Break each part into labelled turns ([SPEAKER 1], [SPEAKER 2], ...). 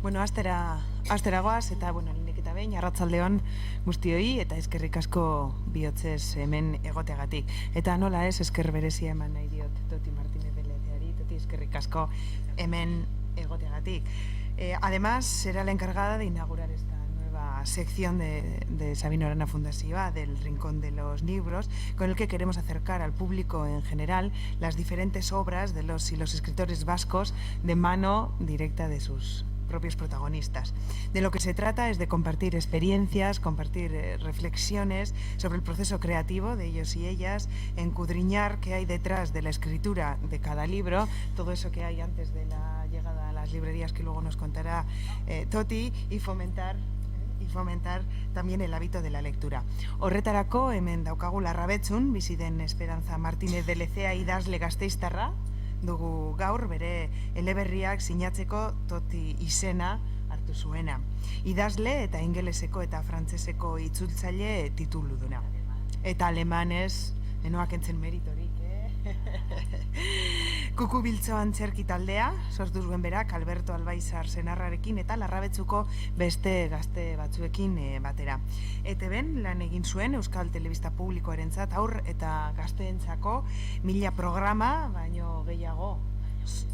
[SPEAKER 1] Bueno, asteragoaz eta lehenik eta behin arratsaldeon guztioi eta eskerrik asko bihotzez hemen egoteagatik. Eta nola ez, esker berezia eman nahi diot Toti Martínez de Lezeari, Toti eskerrik asko hemen egoteagatik. Además, será la encargada de inaugurar esta nueva sección de Sabino Arana Fundazioa, del Rincón de los Libros, con el que queremos acercar al público en general las diferentes obras de los y los escritores vascos de mano directa de sus propios protagonistas. De lo que se trata es de compartir experiencias, compartir reflexiones sobre el proceso creativo de ellos y ellas, encudriñar qué hay detrás de la escritura de cada libro, todo eso que hay antes de la llegada a las librerías que luego nos contará Toti, y fomentar también el hábito de la lectura. Horretarako hemen daukagu Larrabetzun bizi den Esperanza Martínez de Lezea idazle gasteiztarra dugu gaur, bere eleberriak sinatzeko Toti izena hartu zuena. Idazle eta ingeleseko eta frantseseko itzultzaile tituluduna. Eta alemanez, enoak entzen meritorik, Kuku Biltzo antzerki taldea sortu zuen berak Alberto Albaizar senarrarekin eta Larrabetzuko beste gazte batzuekin batera. ETBn lan egin zuen Euskal Telebista Publikoarentzat haur eta gazteentzako 1000 programa baino gehiago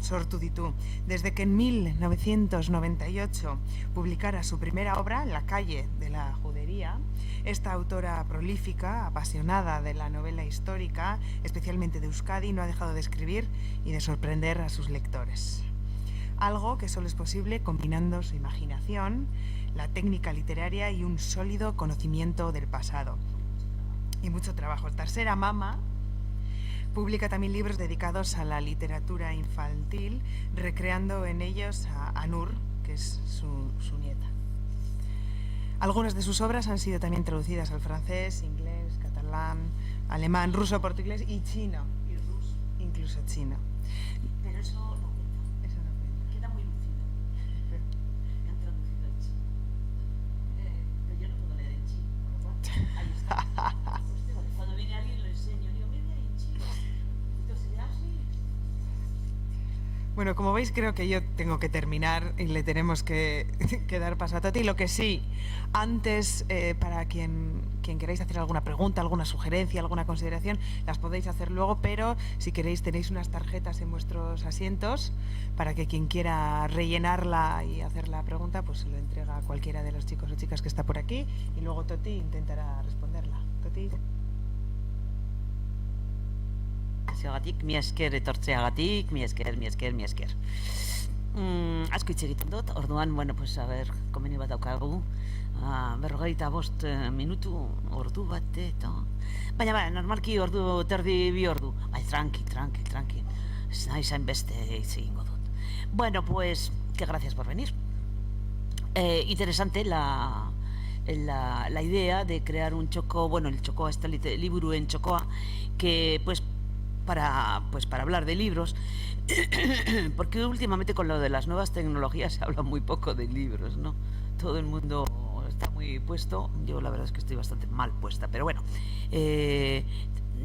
[SPEAKER 1] sortu ditu. Desde que en 1998 publicara su primera obra, La calle de la judería, esta autora prolífica, apasionada de la novela histórica, especialmente de Euskadi, no ha dejado de escribir y de sorprender a sus lectores. Algo que solo es posible combinando su imaginación, la técnica literaria y un sólido conocimiento del pasado. Y mucho trabajo. Tercera Mama publica también libros dedicados a la literatura infantil, recreando en ellos a Nur, que es su nieta. Algunas de sus obras han sido también traducidas al francés, inglés, catalán, alemán, ruso, portugués y chino.
[SPEAKER 2] Y ruso.
[SPEAKER 1] Incluso chino.
[SPEAKER 2] Pero eso no cuenta.
[SPEAKER 1] Eso no cuenta.
[SPEAKER 2] Queda muy lúcido. Han traducido al chino. Pero yo no puedo leer en chino, por lo cual, ahí está. Cuando viene alguien lo enseño, digo, mira en chino. Entonces, así.
[SPEAKER 1] Bueno, como veis, creo que yo tengo que terminar y le tenemos que dar paso a Toti. Lo que sí, antes, para quien queráis hacer alguna pregunta, alguna sugerencia, alguna consideración, las podéis hacer luego, pero si queréis tenéis unas tarjetas en vuestros asientos para que quien quiera rellenarla y hacer la pregunta, pues se lo entrega a cualquiera de los chicos o chicas que está por aquí y luego Toti intentará responderla. Toti.
[SPEAKER 3] Mi esker etortzeagatik, mi esker. Asko hitz egiten dut, orduan, bueno, pues, a ver, komeni bat daukagu, 45 minutu, ordu bat, eta... Baina, normalki ordu, terdi bi ordu. Bai, tranqui. Ez nahi zain beste hitz egingo dut. Bueno, pues, que gracias por venir. Interesante la idea de crear un txoko, bueno, el txokoa, este liburu en txokoa, que, pues, para hablar de libros, porque últimamente con lo de las nuevas tecnologías se habla muy poco de libros, ¿no? Todo el mundo está muy puesto, yo la verdad es que estoy bastante mal puesta, pero bueno,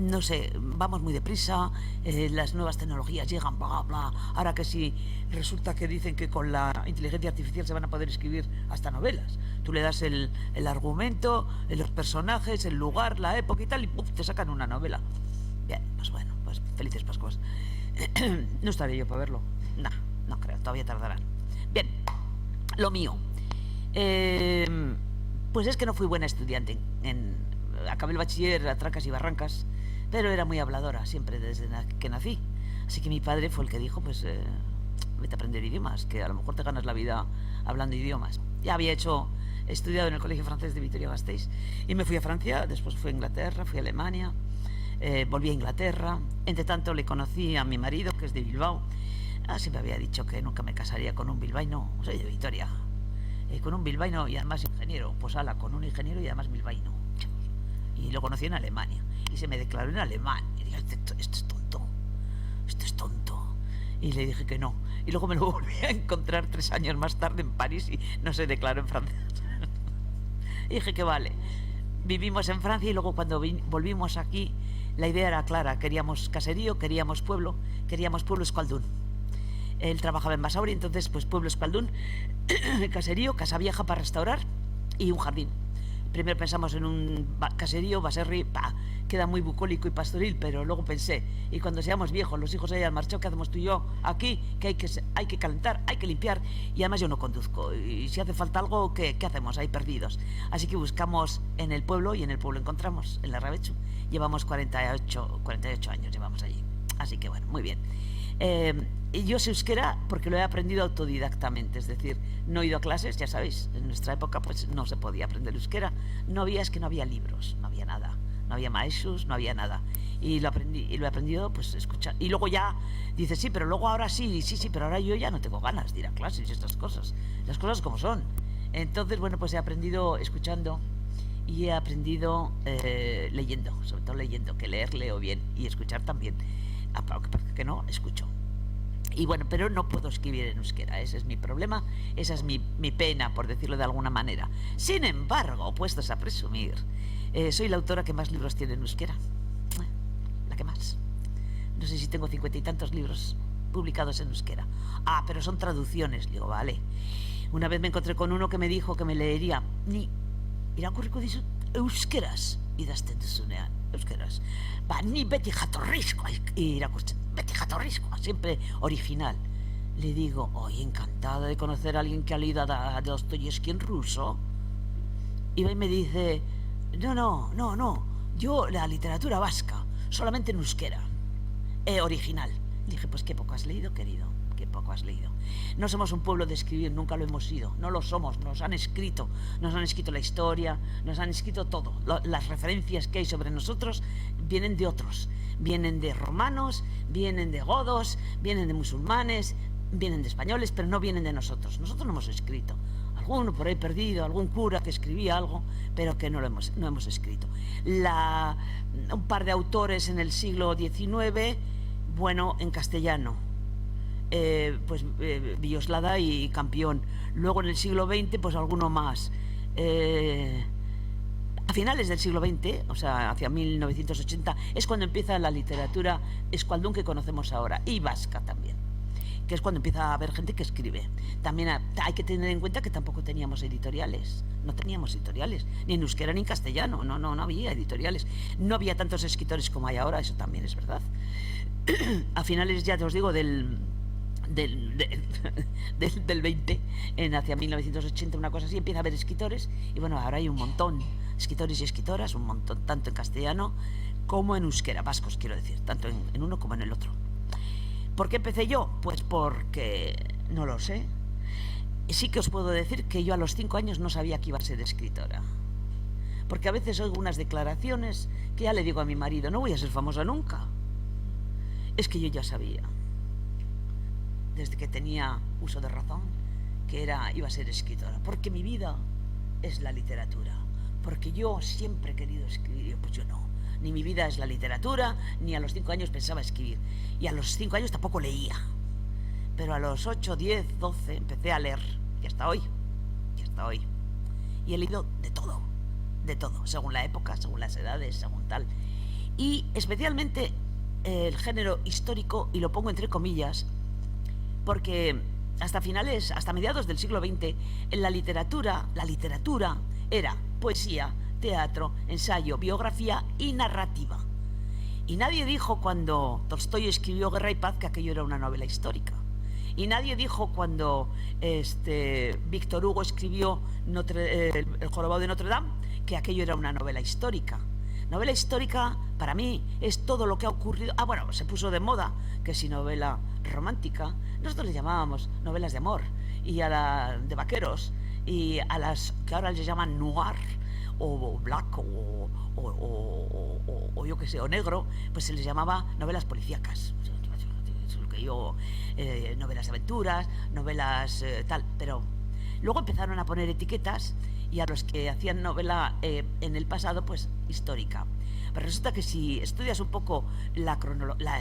[SPEAKER 3] no sé, vamos muy deprisa, las nuevas tecnologías llegan, bla, bla, ahora que sí, resulta que dicen que con la inteligencia artificial se van a poder escribir hasta novelas. Tú le das el argumento, los personajes, el lugar, la época y tal, y ¡puf!, te sacan una novela. Bien, pues bueno, pues felices Pascuas. No estaré yo para verlo. No creo, todavía tardarán. Bien, lo mío. Pues es que no fui buena estudiante. Acabé el bachiller a trancas y barrancas, pero era muy habladora siempre desde que nací. Así que mi padre fue el que dijo, pues, vete a aprender idiomas, que a lo mejor te ganas la vida hablando idiomas. Ya había estudiado en el Colegio Francés de Vitoria-Gasteiz y me fui a Francia, después fui a Inglaterra, fui a Alemania. Volví a Inglaterra. Entre tanto le conocí a mi marido, que es de Bilbao. Siempre había dicho que nunca me casaría con un bilbaíno. Soy de Vitoria, con un bilbaíno y además ingeniero. Pues ala, con un ingeniero y además bilbaíno. Y lo conocí en Alemania y se me declaró en alemán y dije, esto es tonto. Y le dije que no, y luego me lo volví a encontrar 3 años más tarde en París y no se declaró en francés. Y dije que vale. Vivimos en Francia y luego cuando volvimos aquí, la idea era clara, queríamos caserío, queríamos pueblo euskaldun. Él trabajaba en Basauri, entonces pues pueblo Euskaldún, caserío, casa vieja para restaurar y un jardín. Primero pensamos en un caserío, baserri, queda muy bucólico y pastoril, pero luego pensé, y cuando seamos viejos, los hijos hayan marchado, ¿qué hacemos tú y yo aquí? Que hay que calentar, hay que limpiar, y además yo no conduzco, y si hace falta algo, ¿qué hacemos? Ahí perdidos. Así que buscamos en el pueblo, y en el pueblo encontramos, en Larrabechu. Llevamos 48 años, llevamos allí. Así que bueno, muy bien. Y yo sé euskera porque lo he aprendido autodidactamente, es decir, no he ido a clases, ya sabéis, en nuestra época pues no se podía aprender euskera, no había libros, no había nada, no había maestros, no había nada, y lo he aprendido pues escuchando, y luego ya dices, sí, pero luego ahora sí, pero ahora yo ya no tengo ganas de ir a clases y estas cosas, las cosas como son. Entonces, bueno, pues he aprendido escuchando y he aprendido leyendo, sobre todo leyendo, que leer leo bien y escuchar también, aunque que no, escucho. Y bueno, pero no puedo escribir en euskera, ese es mi problema, esa es mi pena, por decirlo de alguna manera. Sin embargo, puestos a presumir, soy la autora que más libros tiene en euskera, la que más. No sé si tengo 50 y tantos libros publicados en euskera. Pero son traducciones, digo, vale. Una vez me encontré con uno que me dijo que me leería ni irakurriko dizut euskeraz idazten duzunean, euskeraz. Ni beti jatorrizkoa irakurtzen. Beti jatorrizkoa, siempre original. Le digo, encantada de conocer a alguien que ha leído a Dostoyevsky en ruso. Y me dice, no, yo la literatura vasca, solamente en euskera, original. Le dije, pues qué poco has leído, querido, qué poco has leído. No somos un pueblo de escribir, nunca lo hemos sido, no lo somos, nos han escrito la historia, nos han escrito todo. Las referencias que hay sobre nosotros vienen de otros. Vienen de romanos, vienen de godos, vienen de musulmanes, vienen de españoles, pero no vienen de nosotros. Nosotros no hemos escrito. Alguno por ahí perdido, algún cura que escribía algo, pero que no hemos escrito. Un par de autores en el siglo XIX, bueno, en castellano, Villoslada y Campión. Luego en el siglo XX, pues alguno más. A finales del siglo XX, o sea, hacia 1980, es cuando empieza la literatura euskaldún que conocemos ahora, y vasca también, que es cuando empieza a haber gente que escribe. También hay que tener en cuenta que tampoco teníamos editoriales, ni en euskera ni en castellano, no había editoriales, no había tantos escritores como hay ahora, eso también es verdad. A finales, ya te os digo, del 20, hacia 1980, una cosa así, empieza a haber escritores, y bueno, ahora hay un montón, escritores y escritoras, un montón, tanto en castellano como en euskera, vascos quiero decir, tanto en uno como en el otro. ¿Por qué empecé yo? Pues porque, no lo sé, sí que os puedo decir que yo a los 5 años no sabía que iba a ser escritora, porque a veces oigo unas declaraciones que ya le digo a mi marido, no voy a ser famosa nunca. Es que yo ya sabía, desde que tenía uso de razón, que iba a ser escritora, porque mi vida es la literatura, porque yo siempre he querido escribir. Pues yo no, ni mi vida es la literatura, ni a los 5 años pensaba escribir, y a los 5 años tampoco leía, pero a los 8, 10, 12 empecé a leer, y hasta hoy, y he leído de todo, según la época, según las edades, según tal, y especialmente el género histórico, y lo pongo entre comillas, porque hasta mediados del siglo XX, en la literatura era poesía, teatro, ensayo, biografía y narrativa. Y nadie dijo cuando Tolstói escribió Guerra y Paz que aquello era una novela histórica. Y nadie dijo cuando Víctor Hugo escribió El jorobado de Notre Dame que aquello era una novela histórica. Novela histórica, para mí, es todo lo que ha ocurrido. Bueno, se puso de moda que si novela romántica, nosotros le llamábamos novelas de amor, y a la de vaqueros, y a las que ahora les llaman noir, o black, o yo qué sé, o negro, pues se les llamaba novelas policíacas. Eso es lo que yo, novelas de aventuras, novelas tal, pero luego empezaron a poner etiquetas, y a los que hacían novela en el pasado, pues histórica. Pero resulta que si estudias un poco la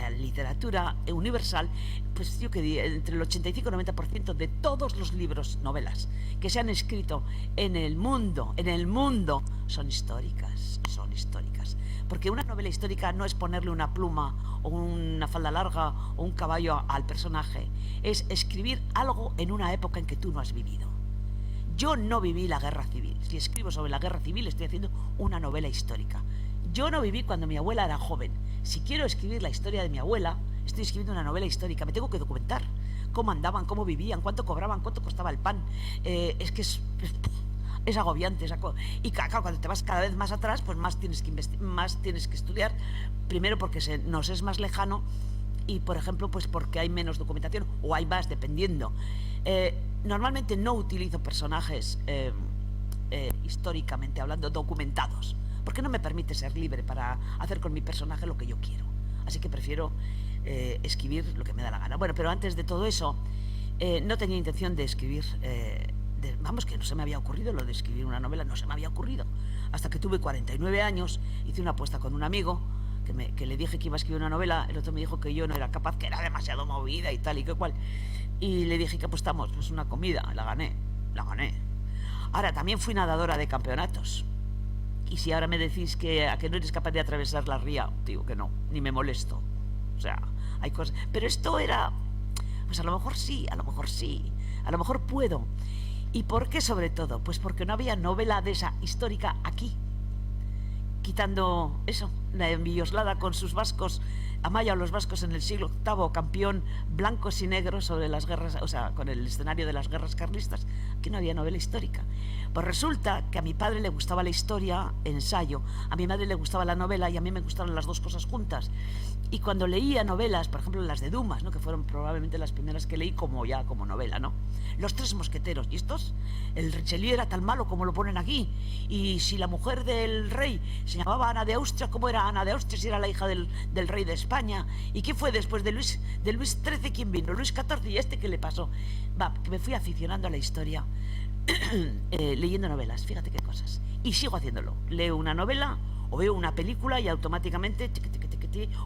[SPEAKER 3] literatura universal, pues yo que di, entre el 85 y 90% de todos los libros, novelas, que se han escrito en el mundo, son históricas. Porque una novela novela histórica no es ponerle una pluma o una falda larga o un caballo al personaje, es escribir algo en una época en que tú no has vivido. Yo no viví la guerra civil. Si escribo sobre la guerra civil estoy haciendo una novela histórica. Yo no viví cuando mi abuela era joven. Si quiero escribir la historia de mi abuela, estoy escribiendo una novela histórica. Me tengo que documentar cómo andaban, cómo vivían, cuánto cobraban, cuánto costaba el pan. Es que es agobiante. Y claro, cuando te vas cada vez más atrás, pues más tienes que más tienes que estudiar. Primero porque nos es más lejano y, por ejemplo, pues porque hay menos documentación o hay más, dependiendo. Normalmente no utilizo personajes históricamente hablando, documentados, porque no me permite ser libre para hacer con mi personaje lo que yo quiero. Así que prefiero escribir lo que me da la gana. Bueno, pero antes de todo eso, no tenía intención de escribir, vamos, que no se me había ocurrido lo de escribir una novela, no se me había ocurrido. Hasta que tuve 49 años, hice una apuesta con un amigo, que le dije que iba a escribir una novela, el otro me dijo que yo no era capaz, que era demasiado movida y tal y que cual. Y le dije que apostamos, pues una comida, la gané. Ahora, también fui nadadora de campeonatos. Y si ahora me decís a que no eres capaz de atravesar la ría, digo que no, ni me molesto. O sea, hay cosas... Pero esto era... Pues a lo mejor sí, a lo mejor puedo. ¿Y por qué sobre todo? Pues porque no había novela de esa histórica aquí. Quitando eso, la envilloslada con sus vascos, Amaya o los vascos en el siglo VIII, campeón blancos y negros sobre las guerras, o sea, con el escenario de las guerras carlistas. Aquí no había novela histórica. Pues resulta que a mi padre le gustaba la historia, ensayo, a mi madre le gustaba la novela y a mí me gustaban las dos cosas juntas. Y cuando leía novelas, por ejemplo las de Dumas, ¿no?, que fueron probablemente las primeras que leí como novela, ¿no? Los Tres Mosqueteros, ¿y estos? El Richelieu era tan malo como lo ponen aquí. Y si la mujer del rey se llamaba Ana de Austria, ¿cómo era Ana de Austria si era la hija del rey de España? ¿Y qué fue después de Luis XIII? ¿Quién vino? Luis XIV. ¿Y qué le pasó? Que me fui aficionando a la historia leyendo novelas, fíjate qué cosas. Y sigo haciéndolo. Leo una novela o veo una película y automáticamente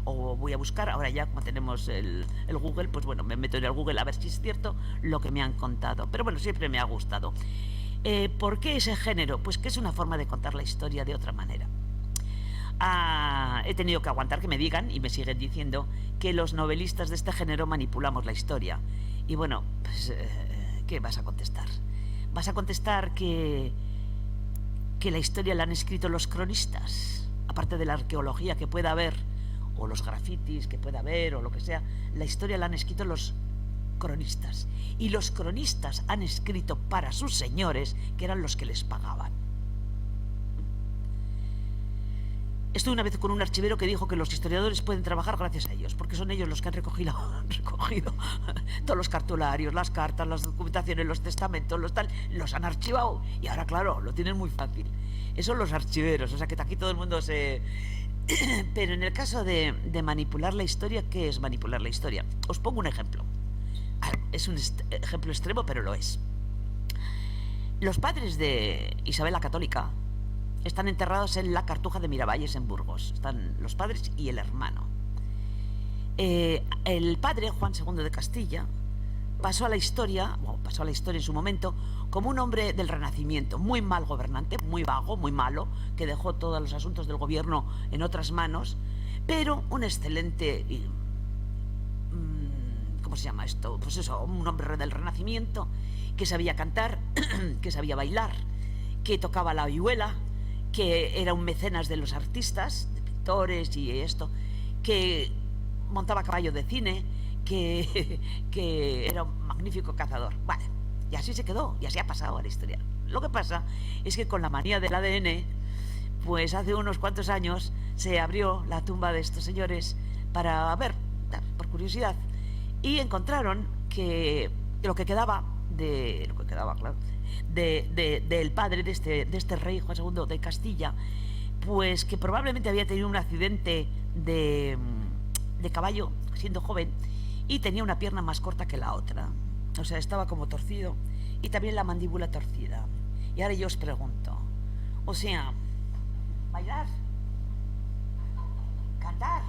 [SPEAKER 3] o voy a buscar. Ahora ya como tenemos el Google, pues bueno, me meto en el Google a ver si es cierto lo que me han contado. Pero bueno, siempre me ha gustado. ¿Por qué ese género? Pues que es una forma de contar la historia de otra manera. He tenido que aguantar que me digan, y me siguen diciendo, que los novelistas de este género manipulamos la historia. Y bueno, pues ¿qué vas a contestar? Vas a contestar que la historia la han escrito los cronistas, aparte de la arqueología que pueda haber, o los grafitis que pueda haber, o lo que sea. La historia la han escrito los cronistas, y los cronistas han escrito para sus señores, que eran los que les pagaban. Estuve una vez con un archivero que dijo que los historiadores pueden trabajar gracias a ellos, porque son ellos los que han recogido todos los cartularios, las cartas, las documentaciones, los testamentos, los han archivado, y ahora, claro, lo tienen muy fácil. Esos son los archiveros, o sea que aquí todo el mundo se... Pero en el caso de manipular la historia, ¿qué es manipular la historia? Os pongo un ejemplo. Es un ejemplo extremo, pero lo es. Los padres de Isabel la Católica están enterrados en la Cartuja de Miravalles, en Burgos. Están los padres y el hermano. El padre, Juan II de Castilla, pasó a la historia en su momento como un hombre del Renacimiento, muy mal gobernante, muy vago, muy malo, que dejó todos los asuntos del gobierno en otras manos, pero un excelente, ¿cómo se llama esto? Pues eso, un hombre del Renacimiento, que sabía cantar, que sabía bailar, que tocaba la vihuela, que era un mecenas de los artistas, de pintores y esto, que montaba caballo de cine, que era un magnífico cazador. Vale, y así se quedó, y así ha pasado a la historia. Lo que pasa es que con la manía del ADN, pues hace unos cuantos años se abrió la tumba de estos señores para ver, por curiosidad, y encontraron que lo que quedaba claro, del padre de este rey Juan II de Castilla, pues que probablemente había tenido un accidente de caballo siendo joven y tenía una pierna más corta que la otra, o sea, estaba como torcido, y también la mandíbula torcida. Y ahora yo os pregunto, o sea, bailar, cantar,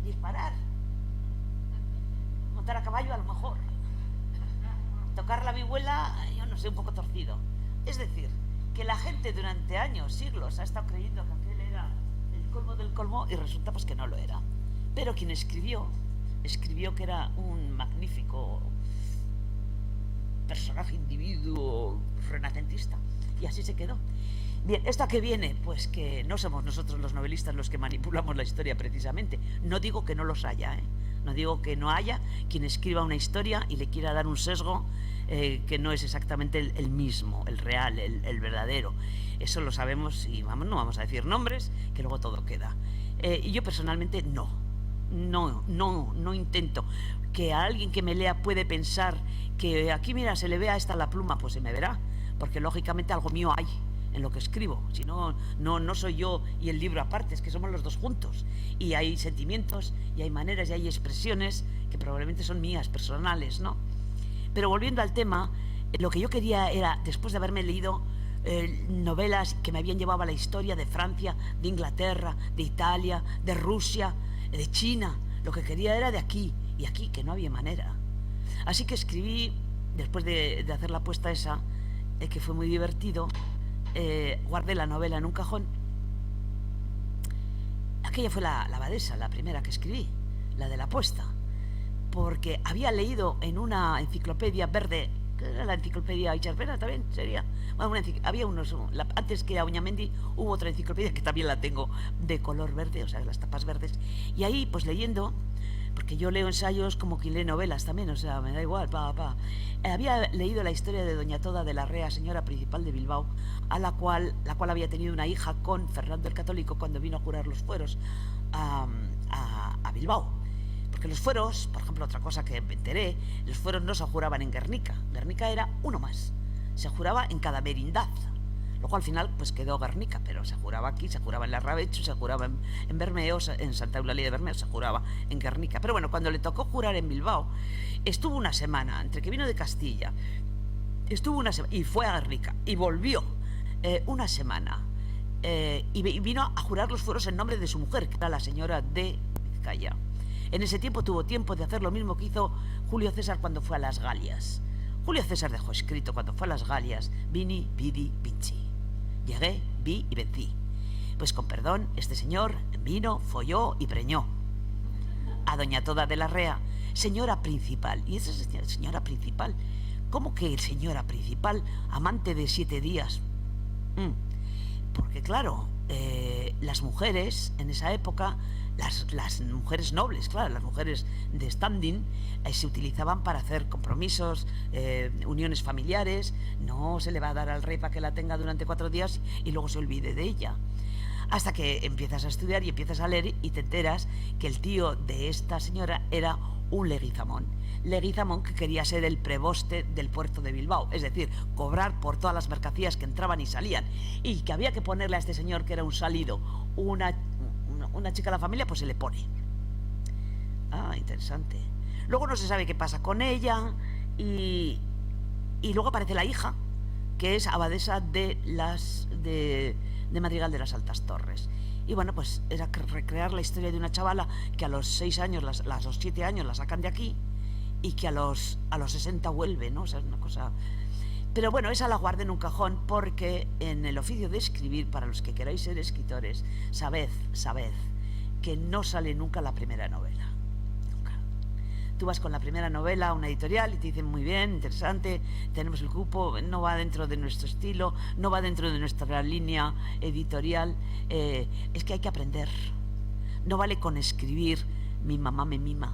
[SPEAKER 3] disparar, montar a caballo a lo mejor, tocar la vihuela, yo no sé, un poco torcido. Es decir, que la gente durante años, siglos, ha estado creyendo que aquel era colmo del colmo y resulta pues que no lo era. Pero quien escribió que era un magnífico personaje, individuo renacentista, y así se quedó. Bien, ¿esto a qué viene? Pues que no somos nosotros los novelistas los que manipulamos la historia precisamente. No digo que no los haya, ¿eh? No digo que no haya quien escriba una historia y le quiera dar un sesgo que no es exactamente el mismo, el real, el verdadero. Eso lo sabemos y no vamos a decir nombres, que luego todo queda. Y yo personalmente no intento. Que a alguien que me lea puede pensar que aquí, mira, se le ve a esta la pluma, pues se me verá, porque lógicamente algo mío hay en lo que escribo. Si no, no soy yo y el libro aparte, es que somos los dos juntos. Y hay sentimientos, y hay maneras, y hay expresiones que probablemente son mías, personales, ¿no? Pero volviendo al tema, lo que yo quería era, después de haberme leído novelas que me habían llevado a la historia de Francia, de Inglaterra, de Italia, de Rusia, de China, lo que quería era de aquí, y aquí, que no había manera. Así que escribí, después de hacer la apuesta esa, que fue muy divertido, guardé la novela en un cajón. Aquella fue la abadesa, la primera que escribí, la de la apuesta, porque había leído en una enciclopedia verde, que era la enciclopedia Icharpera también, sería. Bueno, había unos, antes que a Oñamendi hubo otra enciclopedia que también la tengo de color verde, o sea, las tapas verdes, y ahí pues leyendo, porque yo leo ensayos como quien lee novelas también, o sea, me da igual, había leído la historia de doña Toda de la Rea, señora principal de Bilbao, la cual había tenido una hija con Fernando el Católico cuando vino a jurar los fueros a Bilbao. Porque los fueros, por ejemplo, otra cosa que me enteré, los fueros no se juraban en Guernica. Guernica era uno más. Se juraba en cada merindad. Luego al final pues quedó Guernica, pero se juraba aquí, se juraba en Larrabecho, se juraba en Bermeo, en Santa Eulalia de Bermeo, se juraba en Guernica. Pero bueno, cuando le tocó jurar en Bilbao, estuvo una semana, entre que vino de Castilla, estuvo una semana, y fue a Guernica, y volvió una semana, y vino a jurar los fueros en nombre de su mujer, que era la señora de Vizcaya. En ese tiempo tuvo tiempo de hacer lo mismo que hizo Julio César cuando fue a las Galias. Julio César dejó escrito cuando fue a las Galias: Vini, vidi, vinci. Llegué, vi y vencí. Pues con perdón, este señor vino, folló y preñó a doña Toda de la Rea, señora principal. ¿Y esa señora principal? ¿Cómo que señora principal? Amante de 7 días. Porque claro, las mujeres en esa época, las mujeres nobles, claro, las mujeres de standing, se utilizaban para hacer compromisos, uniones familiares. No se le va a dar al rey para que la tenga durante 4 días y luego se olvide de ella. Hasta que empiezas a estudiar y empiezas a leer y te enteras que el tío de esta señora era un Leguizamón. Leguizamón, que quería ser el preboste del puerto de Bilbao, es decir, cobrar por todas las mercancías que entraban y salían, y que había que ponerle a este señor, que era un salido, una chica a la familia, pues se le pone. Interesante. Luego no se sabe qué pasa con ella, y luego aparece la hija, que es abadesa de Madrigal de las Altas Torres. Y bueno, pues era recrear la historia de una chavala que a los 6 años, a los 7 años la sacan de aquí, y que a los 60 vuelve, ¿no? O sea, es una cosa. Pero bueno, esa la guardé en un cajón, porque en el oficio de escribir, para los que queráis ser escritores, sabed que no sale nunca la primera novela. Nunca. Tú vas con la primera novela a una editorial y te dicen: muy bien, interesante, tenemos el cupo, no va dentro de nuestro estilo, no va dentro de nuestra línea editorial. Es que hay que aprender. No vale con escribir mi mamá me mima.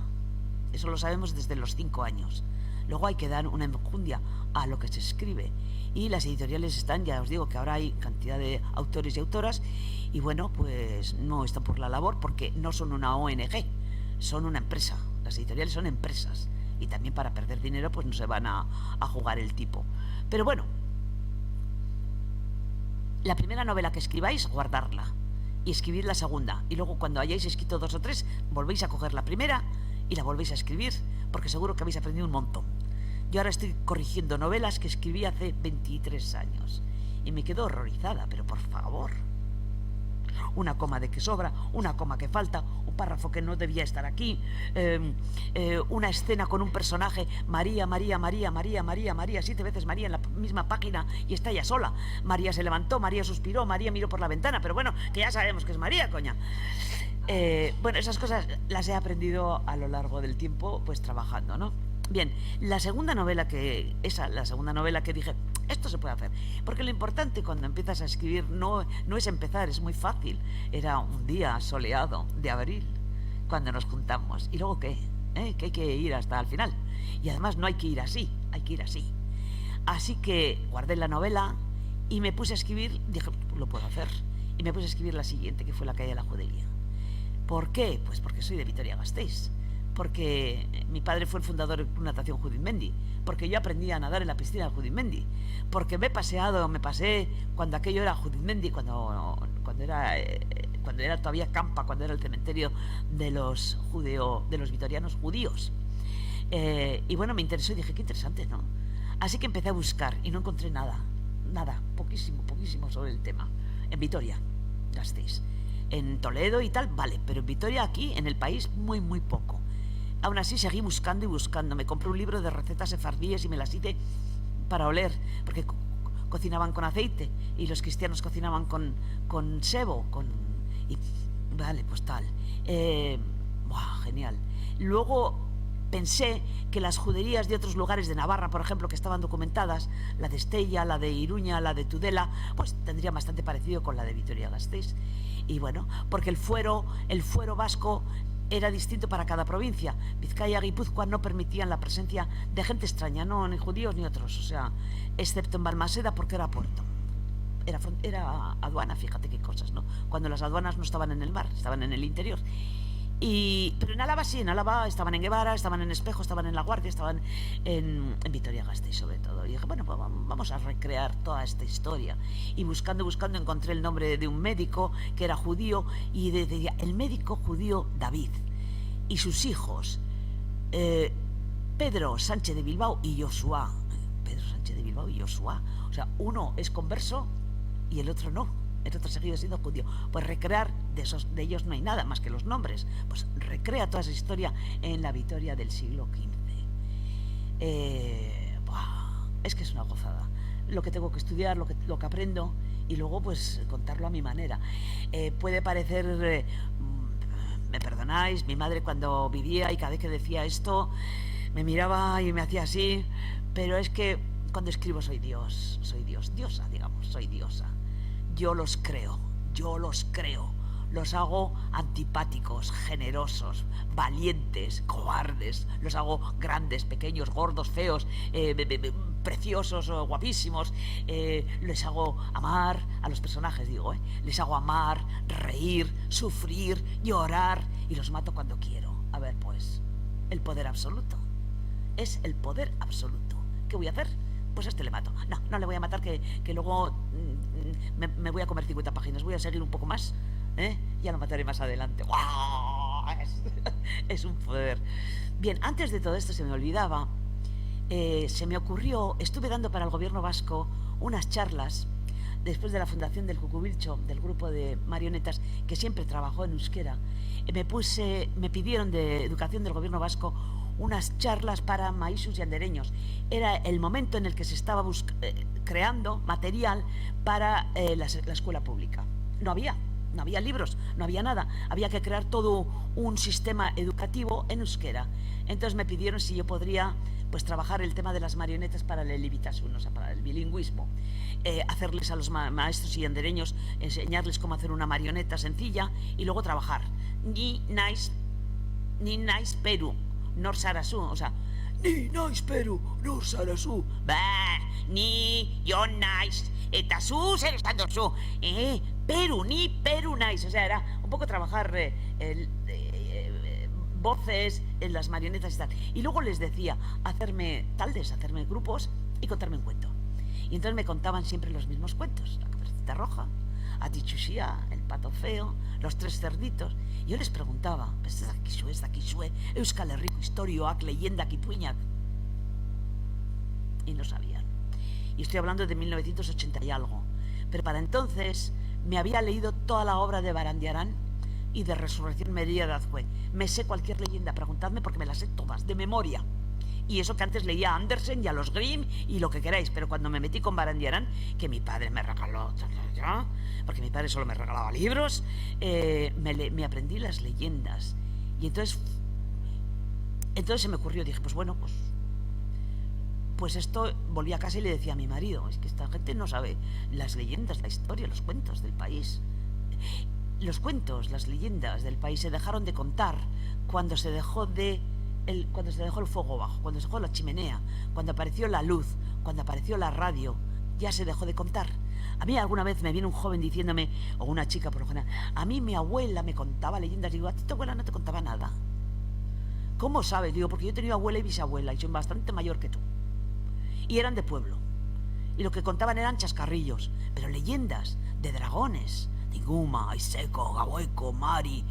[SPEAKER 3] Eso lo sabemos desde los 5 años. Luego hay que dar una enjundia a lo que se escribe. Y las editoriales están, ya os digo que ahora hay cantidad de autores y autoras, y bueno, pues no están por la labor, porque no son una ONG, son una empresa. Las editoriales son empresas, y también para perder dinero pues no se van a jugar el tipo. Pero bueno, la primera novela que escribáis, guardarla, y escribir la segunda, y luego cuando hayáis escrito 2 o 3, volvéis a coger la primera y la volvéis a escribir, porque seguro que habéis aprendido un montón. Yo ahora estoy corrigiendo novelas que escribí hace 23 años y me quedo horrorizada, pero por favor, una coma de que sobra, una coma que falta, un párrafo que no debía estar aquí, una escena con un personaje, María, María, María, María, María, María, 7 veces María en la misma página y está ella sola. María se levantó, María suspiró, María miró por la ventana, pero bueno, que ya sabemos que es María, coña. Bueno, esas cosas las he aprendido a lo largo del tiempo, pues trabajando, ¿no? Bien, la segunda novela que dije, esto se puede hacer, porque lo importante cuando empiezas a escribir no es empezar, es muy fácil. Era un día soleado de abril cuando nos juntamos. ¿Y luego qué? Que hay que ir hasta el final. Y además no hay que ir así, hay que ir así. Así que guardé la novela y me puse a escribir, dije, lo puedo hacer. Y me puse a escribir la siguiente, que fue La calle de la judería. ¿Por qué? Pues porque soy de Vitoria-Gasteiz, porque mi padre fue el fundador del Club Natación Judimendi, porque yo aprendí a nadar en la piscina de Judimendi, porque me pasé cuando aquello era Judimendi, cuando era todavía Campa, cuando era el cementerio de los vitorianos judíos. Y bueno, me interesó y dije, qué interesante, ¿no? Así que empecé a buscar y no encontré nada, poquísimo sobre el tema. En Vitoria-Gasteiz. En Toledo y tal, vale, pero en Vitoria, aquí, en el país, muy poco. Aún así seguí buscando y buscando. Me compré un libro de recetas sefardíes y me las hice para oler, porque cocinaban con aceite y los cristianos cocinaban con sebo, y vale, pues tal. Genial. Luego pensé que las juderías de otros lugares de Navarra, por ejemplo, que estaban documentadas, la de Estella, la de Iruña, la de Tudela, pues tendrían bastante parecido con la de Vitoria-Gasteiz. Y bueno, porque el fuero vasco era distinto para cada provincia. Vizcaya y Guipúzcoa no permitían la presencia de gente extraña, no, ni judíos ni otros, o sea, excepto en Balmaseda porque era puerto. Era aduana, fíjate qué cosas, ¿no? Cuando las aduanas no estaban en el mar, estaban en el interior. Pero en Álava sí, en Álava estaban en Guevara, estaban en Espejo, estaban en La Guardia, estaban en Vitoria-Gasteiz sobre todo. Y dije, bueno, pues vamos a recrear toda esta historia. Y buscando encontré el nombre de un médico que era judío y decía, el médico judío David y sus hijos, Pedro Sánchez de Bilbao y Josuá. Pedro Sánchez de Bilbao y Josuá. O sea, uno es converso y el otro no. El otro seguido siendo judío. Pues recrear de ellos no hay nada más que los nombres. Pues recrea toda esa historia en la Vitoria del siglo XV. Es que es una gozada. Lo que tengo que estudiar, lo que aprendo y luego pues contarlo a mi manera. Puede parecer, me perdonáis, mi madre cuando vivía y cada vez que decía esto me miraba y me hacía así, pero es que cuando escribo soy diosa, digamos, soy diosa. Yo los creo, los hago antipáticos, generosos, valientes, cobardes, los hago grandes, pequeños, gordos, feos, preciosos, guapísimos, les hago amar a los personajes, les hago amar, reír, sufrir, llorar y los mato cuando quiero. A ver, pues, el poder absoluto, es el poder absoluto. ¿Qué voy a hacer? Pues a este le mato. No le voy a matar, que luego me voy a comer 50 páginas. Voy a seguir un poco más, ya lo mataré más adelante. Es un poder. Bien, antes de todo esto se me olvidaba, se me ocurrió, estuve dando para el gobierno vasco unas charlas después de la fundación del Cucubilcho, del grupo de marionetas que siempre trabajó en euskera. Me pidieron de educación del gobierno vasco unas charlas para maísus y andereños. Era el momento en el que se estaba creando material para la escuela pública. No había libros, no había nada. Había que crear todo un sistema educativo en euskera. Entonces me pidieron si yo podría pues trabajar el tema de las marionetas para el elebitasun, o sea, para el bilingüismo. Hacerles a los maestros y andereños, enseñarles cómo hacer una marioneta sencilla y luego trabajar. Ni naiz Perú, nor zarazu, o sea, ni naiz Perú, nor zarazu, ni yo naiz, eta zu zer esan dozu, Perú, ni Perú naiz, o sea, era un poco trabajar voces en las marionetas y tal. Y luego les decía, hacerme grupos y contarme un cuento. Y entonces me contaban siempre los mismos cuentos, la Caperucita Roja, Atichuxía, el pato feo, los tres cerditos. Y yo les preguntaba, ez dakizue, Euskal Herriko historioak, leyendak ipuinak. Y no sabían. Y estoy hablando de 1980 y algo. Pero para entonces me había leído toda la obra de Barandiarán, y de resurrección María de Azcue. Me sé cualquier leyenda, preguntadme porque me las sé todas, de memoria. Y eso que antes leía a Andersen y a los Grimm y lo que queráis, pero cuando me metí con Barandiarán, que mi padre me regaló, porque mi padre solo me regalaba libros, me aprendí las leyendas. Y entonces se me ocurrió, dije, pues bueno, pues esto, volví a casa y le decía a mi marido, es que esta gente no sabe las leyendas, la historia, los cuentos del país. Los cuentos, las leyendas del país se dejaron de contar cuando se dejó el fuego bajo, cuando se dejó la chimenea, cuando apareció la luz, cuando apareció la radio, ya se dejó de contar. A mí alguna vez me viene un joven diciéndome, o una chica por lo general, a mí mi abuela me contaba leyendas. Digo, a ti tu abuela no te contaba nada. ¿Cómo sabes? Digo, porque yo he tenido abuela y bisabuela y soy bastante mayor que tú. Y eran de pueblo. Y lo que contaban eran chascarrillos, pero leyendas de dragones, de Inguma, Iseko, Gahueco, Mari,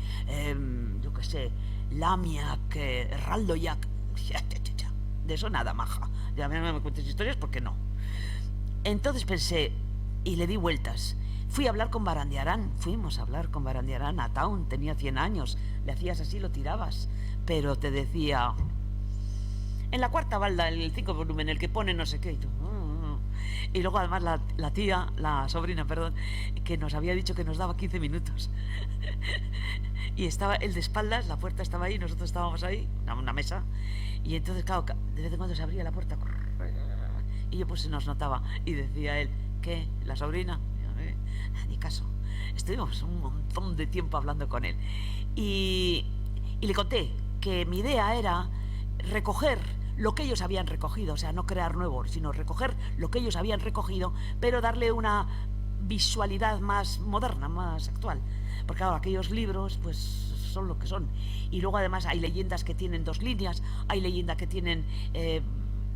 [SPEAKER 3] yo qué sé, Lamiak, Raldoyak. De eso nada, maja. Ya me cuentes historias porque no. Entonces pensé y le di vueltas. Fuimos a hablar con Barandiarán a Town, tenía 100 años. Le hacías así, lo tirabas. Pero te decía, en la cuarta balda, el 5 volumen, el que pone no sé qué. Y luego además la sobrina, que nos había dicho que nos daba 15 minutos. Y estaba él de espaldas, la puerta estaba ahí, nosotros estábamos ahí, una mesa. Y entonces, claro, de vez en cuando se abría la puerta. Y yo pues se nos notaba. Y decía él, ¿qué? ¿La sobrina? Ni caso. Estuvimos un montón de tiempo hablando con él. Y le conté que mi idea era recoger lo que ellos habían recogido, o sea, no crear nuevo, sino recoger lo que ellos habían recogido, pero darle una visualidad más moderna, más actual. Porque claro, aquellos libros pues son lo que son. Y luego además hay leyendas que tienen 2 líneas, hay leyendas que tienen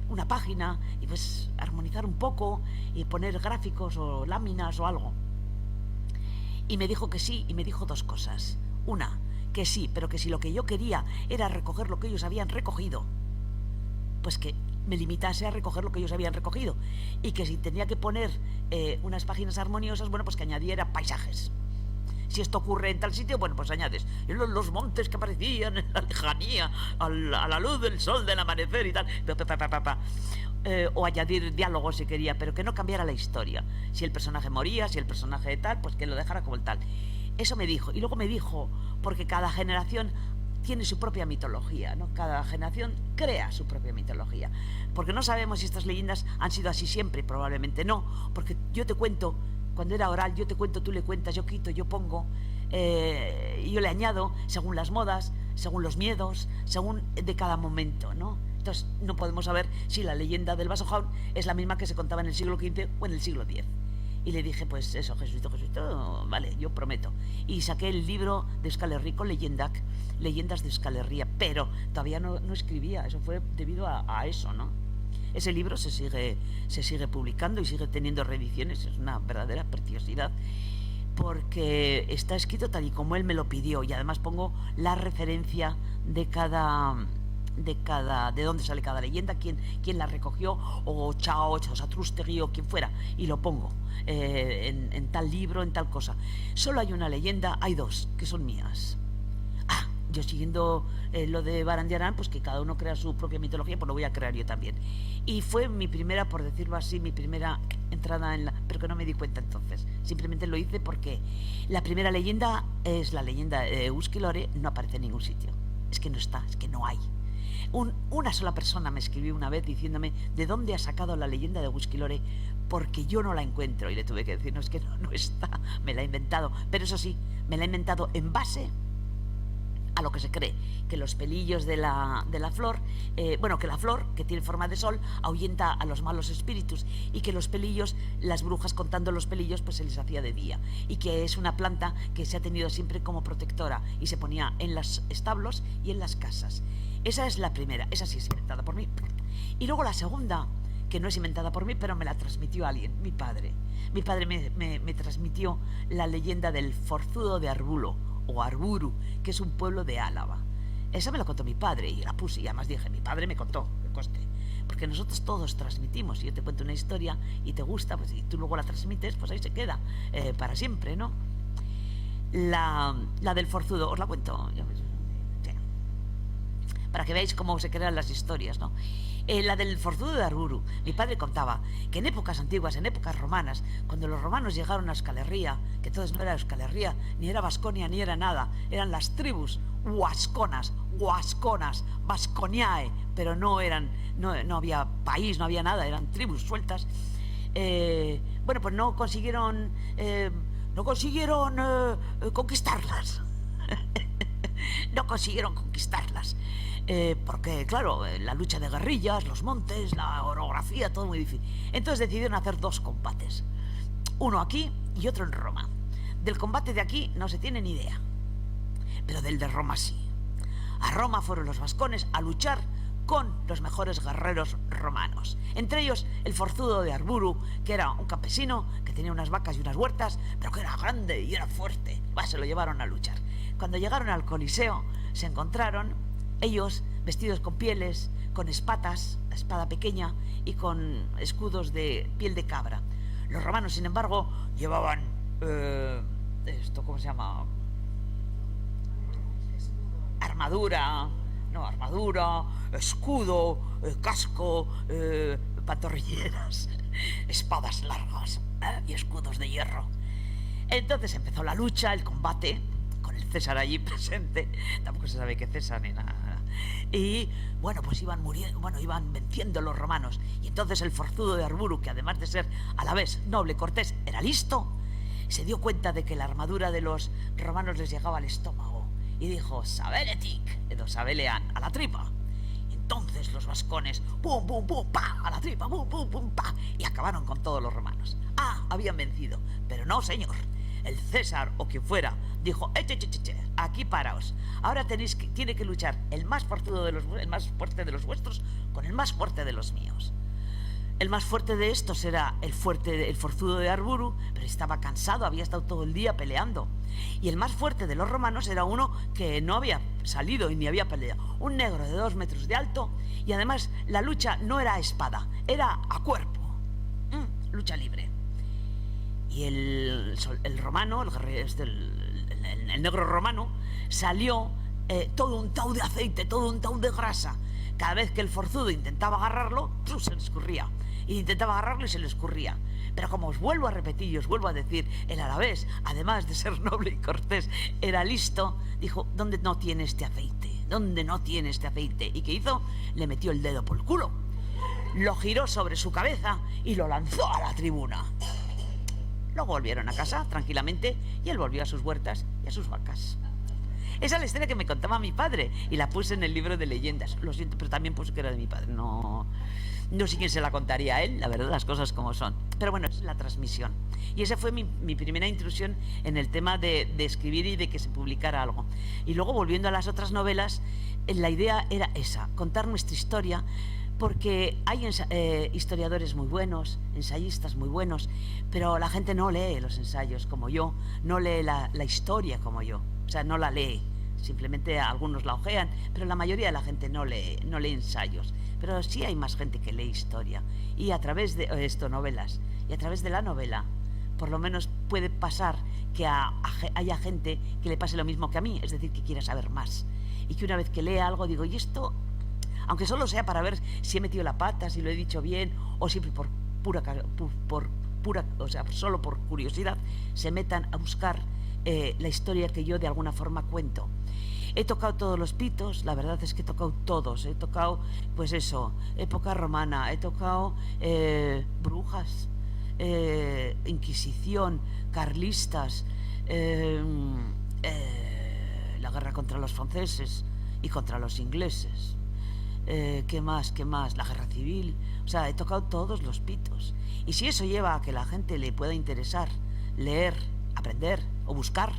[SPEAKER 3] una página, y pues armonizar un poco y poner gráficos o láminas o algo. Y me dijo que sí, y me dijo 2 cosas. Una, que sí, pero que si lo que yo quería era recoger lo que ellos habían recogido, pues que me limitase a recoger lo que ellos habían recogido. Y que si tenía que poner unas páginas armoniosas, bueno, pues que añadiera paisajes. Si esto ocurre en tal sitio, bueno, pues añades los montes que aparecían en la lejanía, a la luz del sol del amanecer y tal. O añadir diálogos si quería, pero que no cambiara la historia. Si el personaje moría, si el personaje de tal, pues que lo dejara como el tal. Eso me dijo. Y luego me dijo, porque cada generación tiene su propia mitología, ¿no? Cada generación crea su propia mitología. Porque no sabemos si estas leyendas han sido así siempre, probablemente no. Porque yo te cuento, cuando era oral, yo te cuento, tú le cuentas, yo quito, yo pongo, y yo le añado según las modas, según los miedos, según de cada momento, ¿no? Entonces no podemos saber si la leyenda del vaso jaun es la misma que se contaba en el siglo XV o en el siglo X. Y le dije, pues eso, Jesuito, vale, yo prometo. Y saqué el libro de Euskal Herria con leyendas de Euskal Herria, pero todavía no escribía, eso fue debido a eso, ¿no? Ese libro se sigue publicando y sigue teniendo reediciones, es una verdadera preciosidad, porque está escrito tal y como él me lo pidió, y además pongo la referencia de dónde sale cada leyenda, quién la recogió, o Chao, o Satrústegui, o quien fuera, y lo pongo en tal libro, en tal cosa. Solo hay una leyenda, hay 2 que son mías. Yo siguiendo lo de Barandiarán, pues que cada uno crea su propia mitología, pues lo voy a crear yo también. Y fue mi primera, por decirlo así, mi primera entrada pero que no me di cuenta entonces. Simplemente lo hice porque la primera leyenda es la leyenda de Euskilore, no aparece en ningún sitio. Es que no está, es que no hay. Una sola persona me escribió una vez diciéndome de dónde ha sacado la leyenda de Euskilore, porque yo no la encuentro, y le tuve que decir, no, es que no está, me la he inventado. Pero eso sí, me la he inventado en base a lo que se cree, que los pelillos de la flor, que la flor, que tiene forma de sol, ahuyenta a los malos espíritus, y que los pelillos, las brujas contando los pelillos, pues se les hacía de día, y que es una planta que se ha tenido siempre como protectora, y se ponía en los establos y en las casas. Esa es la primera, esa sí es inventada por mí. Y luego la segunda, que no es inventada por mí, pero me la transmitió alguien, mi padre. Mi padre me transmitió la leyenda del forzudo de Arbulo, o Arburu, que es un pueblo de Álava. Esa me la contó mi padre y la puse, y además dije, mi padre me contó, que coste. Porque nosotros todos transmitimos, y yo te cuento una historia y te gusta, pues y tú luego la transmites, pues ahí se queda para siempre, ¿no? la del forzudo, os la cuento, sí, para que veáis cómo se crean las historias, ¿no? La del forzudo de Arburu. Mi padre contaba que en épocas antiguas, en épocas romanas, cuando los romanos llegaron a Euskal Herria, que entonces no era Euskal Herria, ni era Vasconia, ni era nada, eran las tribus huasconas, vasconiae, pero no había país, no había nada, eran tribus sueltas. Bueno, pues no consiguieron conquistarlas. No consiguieron conquistarlas. Porque, claro, la lucha de guerrillas, los montes, la orografía, todo muy difícil. Entonces decidieron hacer 2 combates. Uno aquí y otro en Roma. Del combate de aquí no se tiene ni idea, pero del de Roma sí. A Roma fueron los vascones a luchar con los mejores guerreros romanos. Entre ellos el forzudo de Arburu, que era un campesino que tenía unas vacas y unas huertas, pero que era grande y era fuerte. Se lo llevaron a luchar. Cuando llegaron al Coliseo, se encontraron ellos vestidos con pieles, con espadas, la espada pequeña, y con escudos de piel de cabra. Los romanos, sin embargo, llevaban ¿cómo se llama? Armadura, escudo, casco, pantorrilleras, espadas largas y escudos de hierro. Entonces empezó la lucha, el combate, con el César allí presente. Tampoco se sabe qué César ni nada. Y bueno, pues iban venciendo los romanos. Y entonces el forzudo de Arburu, que además de ser a la vez noble, cortés, era listo, se dio cuenta de que la armadura de los romanos les llegaba al estómago y dijo: Sabeletic, edo sabelean, a la tripa. Y entonces los vascones, pum, pum, pum, pa, a la tripa, pum, pum, pum, pa, y acabaron con todos los romanos. Habían vencido, pero no, señor. El César, o quien fuera, dijo: aquí paraos. Ahora tiene que luchar el más fuerte de los vuestros con el más fuerte de los míos. El más fuerte de estos era el forzudo de Arburu, pero estaba cansado, había estado todo el día peleando. Y el más fuerte de los romanos era uno que no había salido y ni había peleado. Un negro de 2 metros de alto, y además la lucha no era a espada, era a cuerpo. Lucha libre. Y el romano, el negro romano, salió todo un tau de aceite, todo un tau de grasa. Cada vez que el forzudo intentaba agarrarlo, se le escurría. Y intentaba agarrarlo y se le escurría. Pero como os vuelvo a repetir y os vuelvo a decir, el alavés, además de ser noble y cortés, era listo, dijo: ¿dónde no tiene este aceite? ¿Dónde no tiene este aceite? ¿Y qué hizo? Le metió el dedo por el culo, lo giró sobre su cabeza y lo lanzó a la tribuna. Luego volvieron a casa tranquilamente y él volvió a sus huertas y a sus vacas. Esa es la historia que me contaba mi padre y la puse en el libro de leyendas. Lo siento, pero también puse que era de mi padre. No sé quién se la contaría a él, la verdad, las cosas como son. Pero bueno, es la transmisión. Y esa fue mi primera intrusión en el tema de escribir y de que se publicara algo. Y luego, volviendo a las otras novelas, la idea era esa: contar nuestra historia, porque hay historiadores muy buenos, ensayistas muy buenos, pero la gente no lee los ensayos como yo, no lee la historia como yo, o sea, no la lee. Simplemente algunos la ojean, pero la mayoría de la gente no lee ensayos. Pero sí hay más gente que lee historia, y a través de novelas, y a través de la novela, por lo menos puede pasar que haya gente que le pase lo mismo que a mí, es decir, que quiera saber más, y que una vez que lea algo digo: ¿y esto? Aunque solo sea para ver si he metido la pata, si lo he dicho bien, o si por solo por curiosidad se metan a buscar la historia que yo de alguna forma cuento. He tocado todos los pitos, la verdad es que he tocado todos. He tocado, pues eso, época romana, he tocado brujas, Inquisición, carlistas, la guerra contra los franceses y contra los ingleses. ¿Qué más? La guerra civil. O sea, he tocado todos los pitos. Y si eso lleva a que la gente le pueda interesar leer, aprender o buscar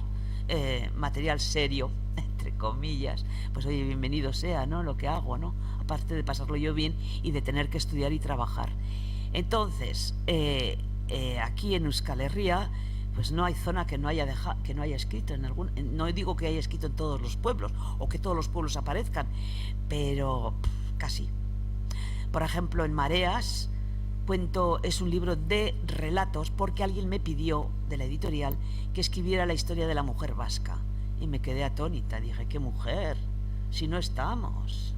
[SPEAKER 3] material serio, entre comillas, pues oye, bienvenido sea, ¿no? Lo que hago, ¿no? Aparte de pasarlo yo bien y de tener que estudiar y trabajar. Entonces, aquí en Euskal Herria, pues no hay zona que no haya escrito en algún. No digo que haya escrito en todos los pueblos o que todos los pueblos aparezcan, pero casi. Por ejemplo, en Mareas, cuento es un libro de relatos porque alguien me pidió de la editorial que escribiera la historia de la mujer vasca. Y me quedé atónita, dije, ¿qué mujer? Si no estamos,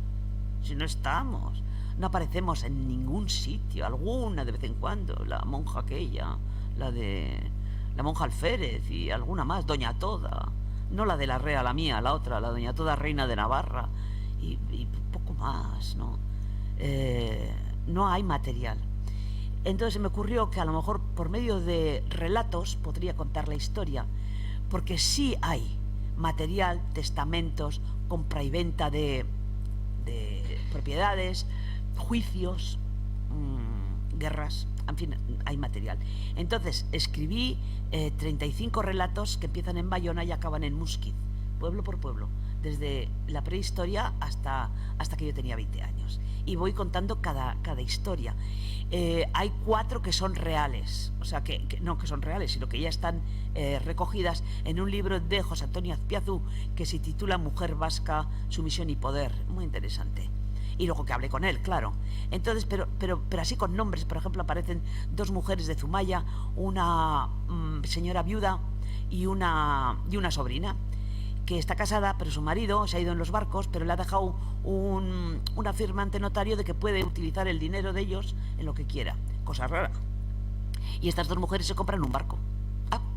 [SPEAKER 3] no aparecemos en ningún sitio, alguna de vez en cuando, la monja aquella, la monja Alférez y alguna más, Doña Toda, no la de la Rea, la mía, la otra, la Doña Toda, reina de Navarra, y poco más, ¿no? No hay material. Entonces se me ocurrió que a lo mejor por medio de relatos podría contar la historia, porque sí hay material, testamentos, compra y venta de propiedades, juicios, guerras, en fin, hay material. Entonces escribí 35 relatos que empiezan en Bayona y acaban en Muskiz, pueblo por pueblo, desde la prehistoria hasta que yo tenía 20 años. Y voy contando cada historia. Hay 4 que son reales, o sea, no que son reales, sino que ya están recogidas en un libro de José Antonio Azpiazu que se titula Mujer Vasca, Sumisión y Poder. Muy interesante. Y luego que hablé con él, claro. Entonces, pero así con nombres, por ejemplo, aparecen 2 mujeres de Zumaya, una señora viuda y una sobrina, que está casada, pero su marido se ha ido en los barcos, pero le ha dejado una firma ante notario de que puede utilizar el dinero de ellos en lo que quiera. Cosa rara. Y estas 2 mujeres se compran un barco.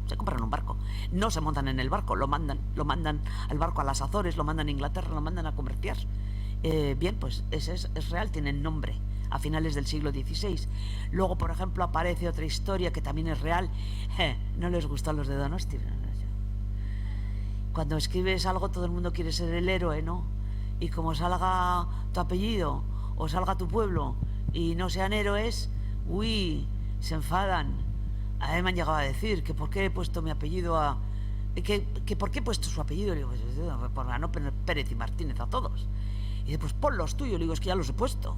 [SPEAKER 3] Se compran un barco. No se montan en el barco, lo mandan al barco a las Azores, lo mandan a Inglaterra, lo mandan a comerciar. Bien, pues es real, tienen nombre, a finales del siglo XVI. Luego, por ejemplo, aparece otra historia que también es real. No les gustó a los de Donosti. Cuando escribes algo, todo el mundo quiere ser el héroe, ¿no? Y como salga tu apellido o salga tu pueblo y no sean héroes, uy, se enfadan. A mí me han llegado a decir que por qué he puesto mi apellido que por qué he puesto su apellido. Le digo, pues por no poner Pérez y Martínez a todos. Y dice, pues pon los tuyos. Le digo, es que ya los he puesto.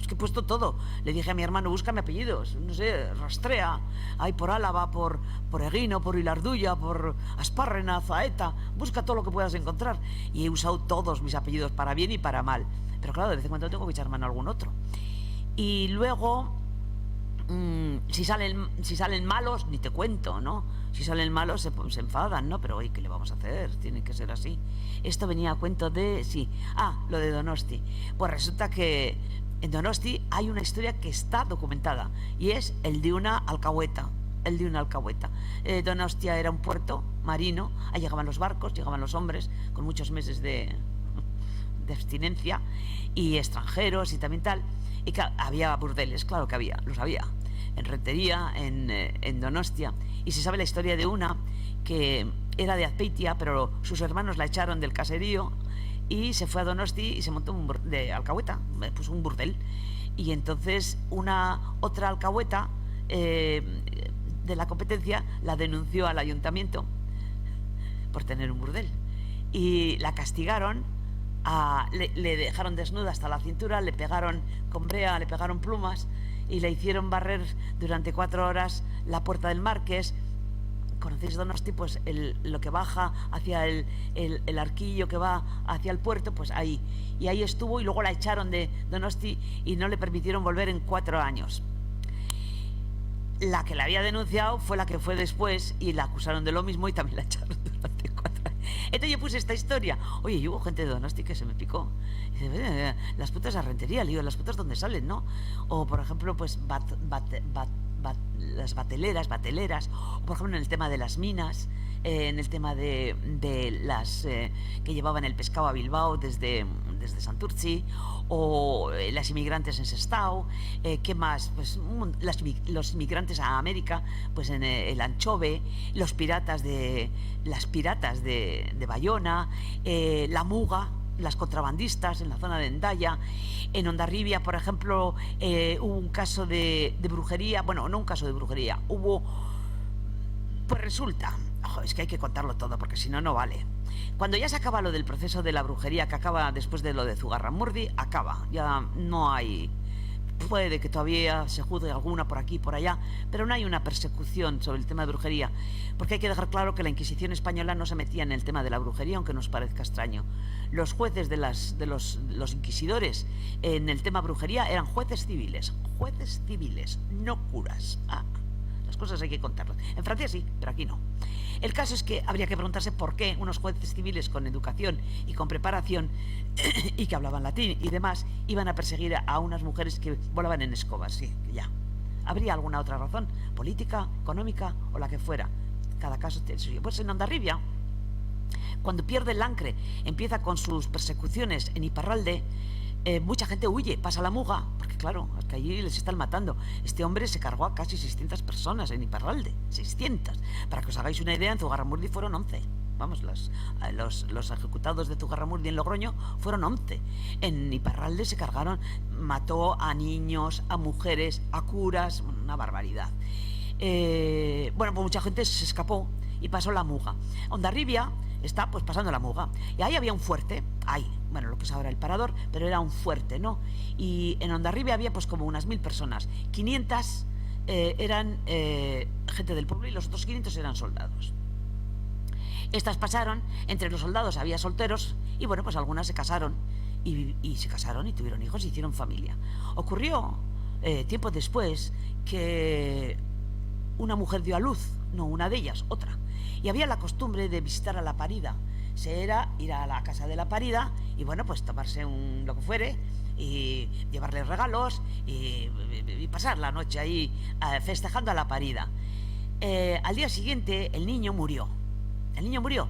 [SPEAKER 3] Es que he puesto todo. Le dije a mi hermano, búscame apellidos. No sé, rastrea. Hay por Álava, por Eguino, por Ilarduya, por Aspárrena, Zaeta. Busca todo lo que puedas encontrar. Y he usado todos mis apellidos para bien y para mal. Pero claro, de vez en cuando tengo que echar mano a algún otro. Y luego, si salen malos, ni te cuento, ¿no? Si salen malos se enfadan, ¿no? Pero oye, ¿qué le vamos a hacer? Tiene que ser así. Esto venía a cuento de... Sí. Lo de Donosti. Pues resulta que en Donosti hay una historia que está documentada y es el de una alcahueta. Donostia era un puerto marino, ahí llegaban los barcos, llegaban los hombres con muchos meses de abstinencia y extranjeros y también tal. Y claro, había burdeles, claro que los había. En Rentería, en Donostia. Y se sabe la historia de una que era de Azpeitia, pero sus hermanos la echaron del caserío y se fue a Donosti y se montó de alcahueta, puso un burdel. Y entonces otra alcahueta de la competencia la denunció al ayuntamiento por tener un burdel. Y la castigaron, le dejaron desnuda hasta la cintura, le pegaron con brea, le pegaron plumas y le hicieron barrer durante 4 horas la puerta del Marqués. ¿Conocéis Donosti? Pues lo que baja hacia el arquillo que va hacia el puerto, pues ahí. Y ahí estuvo y luego la echaron de Donosti y no le permitieron volver en 4 años. La que la había denunciado fue la que fue después y la acusaron de lo mismo y también la echaron durante 4 años. Entonces yo puse esta historia. Oye, y hubo gente de Donosti que se me picó. Y dice, las putas a Rentería, le digo, las putas donde salen, ¿no? O por ejemplo, pues las bateleras, o por ejemplo en el tema de las minas, en el tema de las que llevaban el pescado a Bilbao desde Santurtzi, o las inmigrantes en Sestao, ¿qué más? Pues los inmigrantes a América, pues en el Anchove, las piratas de Bayona, la Muga, las contrabandistas en la zona de Hendaya. En Hondarribia, por ejemplo, hubo un caso de brujería. Bueno, no un caso de brujería, pues resulta, es que hay que contarlo todo porque si no, no vale. Cuando ya se acaba lo del proceso de la brujería, que acaba después de lo de Zugarramurdi, acaba, ya no hay puede que todavía se juzgue alguna por aquí y por allá, pero no hay una persecución sobre el tema de brujería, porque hay que dejar claro que la Inquisición española no se metía en el tema de la brujería, aunque nos parezca extraño. Los jueces de los inquisidores en el tema brujería eran jueces civiles, no curas. Las cosas hay que contarlas. En Francia sí, pero aquí no. El caso es que habría que preguntarse por qué unos jueces civiles con educación y con preparación y que hablaban latín y demás iban a perseguir a unas mujeres que volaban en escobas. Sí, ya. ¿Habría alguna otra razón? ¿Política, económica o la que fuera? Cada caso tiene el suyo. Pues en Hondarribia, cuando pierde el Ancre, empieza con sus persecuciones en Iparralde, mucha gente huye, pasa la Muga, porque claro, es que allí les están matando. Este hombre se cargó a casi 600 personas en Iparralde, 600. Para que os hagáis una idea, en Zugarramurdi fueron 11. Vamos, los ejecutados de Zugarramurdi en Logroño fueron 11. En Iparralde se cargaron, mató a niños, a mujeres, a curas, una barbaridad. Bueno, pues mucha gente se escapó y pasó la Muga. Hondarribia está pues pasando la Muga. Y ahí había un fuerte, bueno, lo que es ahora el Parador, pero era un fuerte, ¿no? Y en Hondarribia había pues como unas 1000 personas. 500 eran gente del pueblo y los otros 500 eran soldados. Estas pasaron, entre los soldados había solteros y bueno, pues algunas se casaron y se casaron y tuvieron hijos y hicieron familia. Ocurrió tiempo después que una mujer dio a luz, no una de ellas, otra. Y había la costumbre de visitar a la parida. Se era ir a la casa de la parida y bueno, pues tomarse lo que fuere y llevarle regalos y pasar la noche ahí festejando a la parida. Al día siguiente el niño murió. El niño murió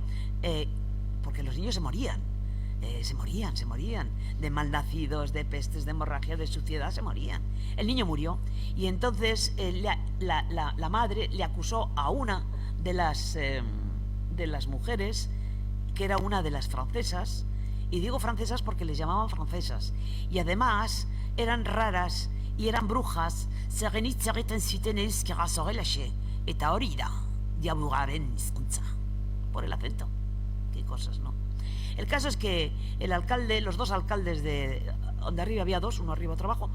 [SPEAKER 3] porque los niños se morían. Se morían de malnacidos, de pestes, de hemorragia, de suciedad, se morían. El niño murió y entonces la madre le acusó a una de las mujeres, que era una de las francesas, y digo francesas porque les llamaban francesas, y además eran raras y eran brujas, por el acento, qué cosas, ¿no? El caso es que el alcalde, los dos alcaldes de Hondarribia, había dos, uno arriba, otro abajo,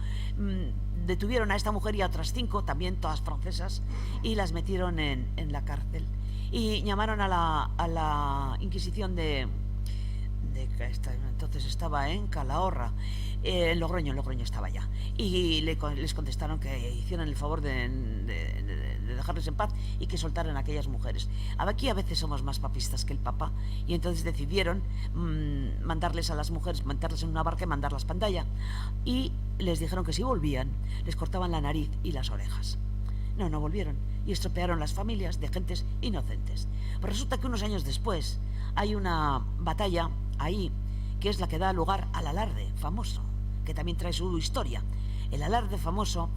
[SPEAKER 3] detuvieron a esta mujer y a otras 5, también todas francesas, y las metieron en la cárcel. Y llamaron a la Inquisición de que entonces estaba en Calahorra, en Logroño estaba ya. Y les contestaron que hicieran el favor de dejarles en paz y que soltaran a aquellas mujeres. Aquí a veces somos más papistas que el Papa y entonces decidieron mandarles a las mujeres, meterlas en una barca y mandarlas pantalla. Y les dijeron que si volvían, les cortaban la nariz y las orejas. No volvieron y estropearon las familias de gentes inocentes. Pues resulta que unos años después hay una batalla ahí que es la que da lugar al alarde famoso, que también trae su historia. El alarde famoso,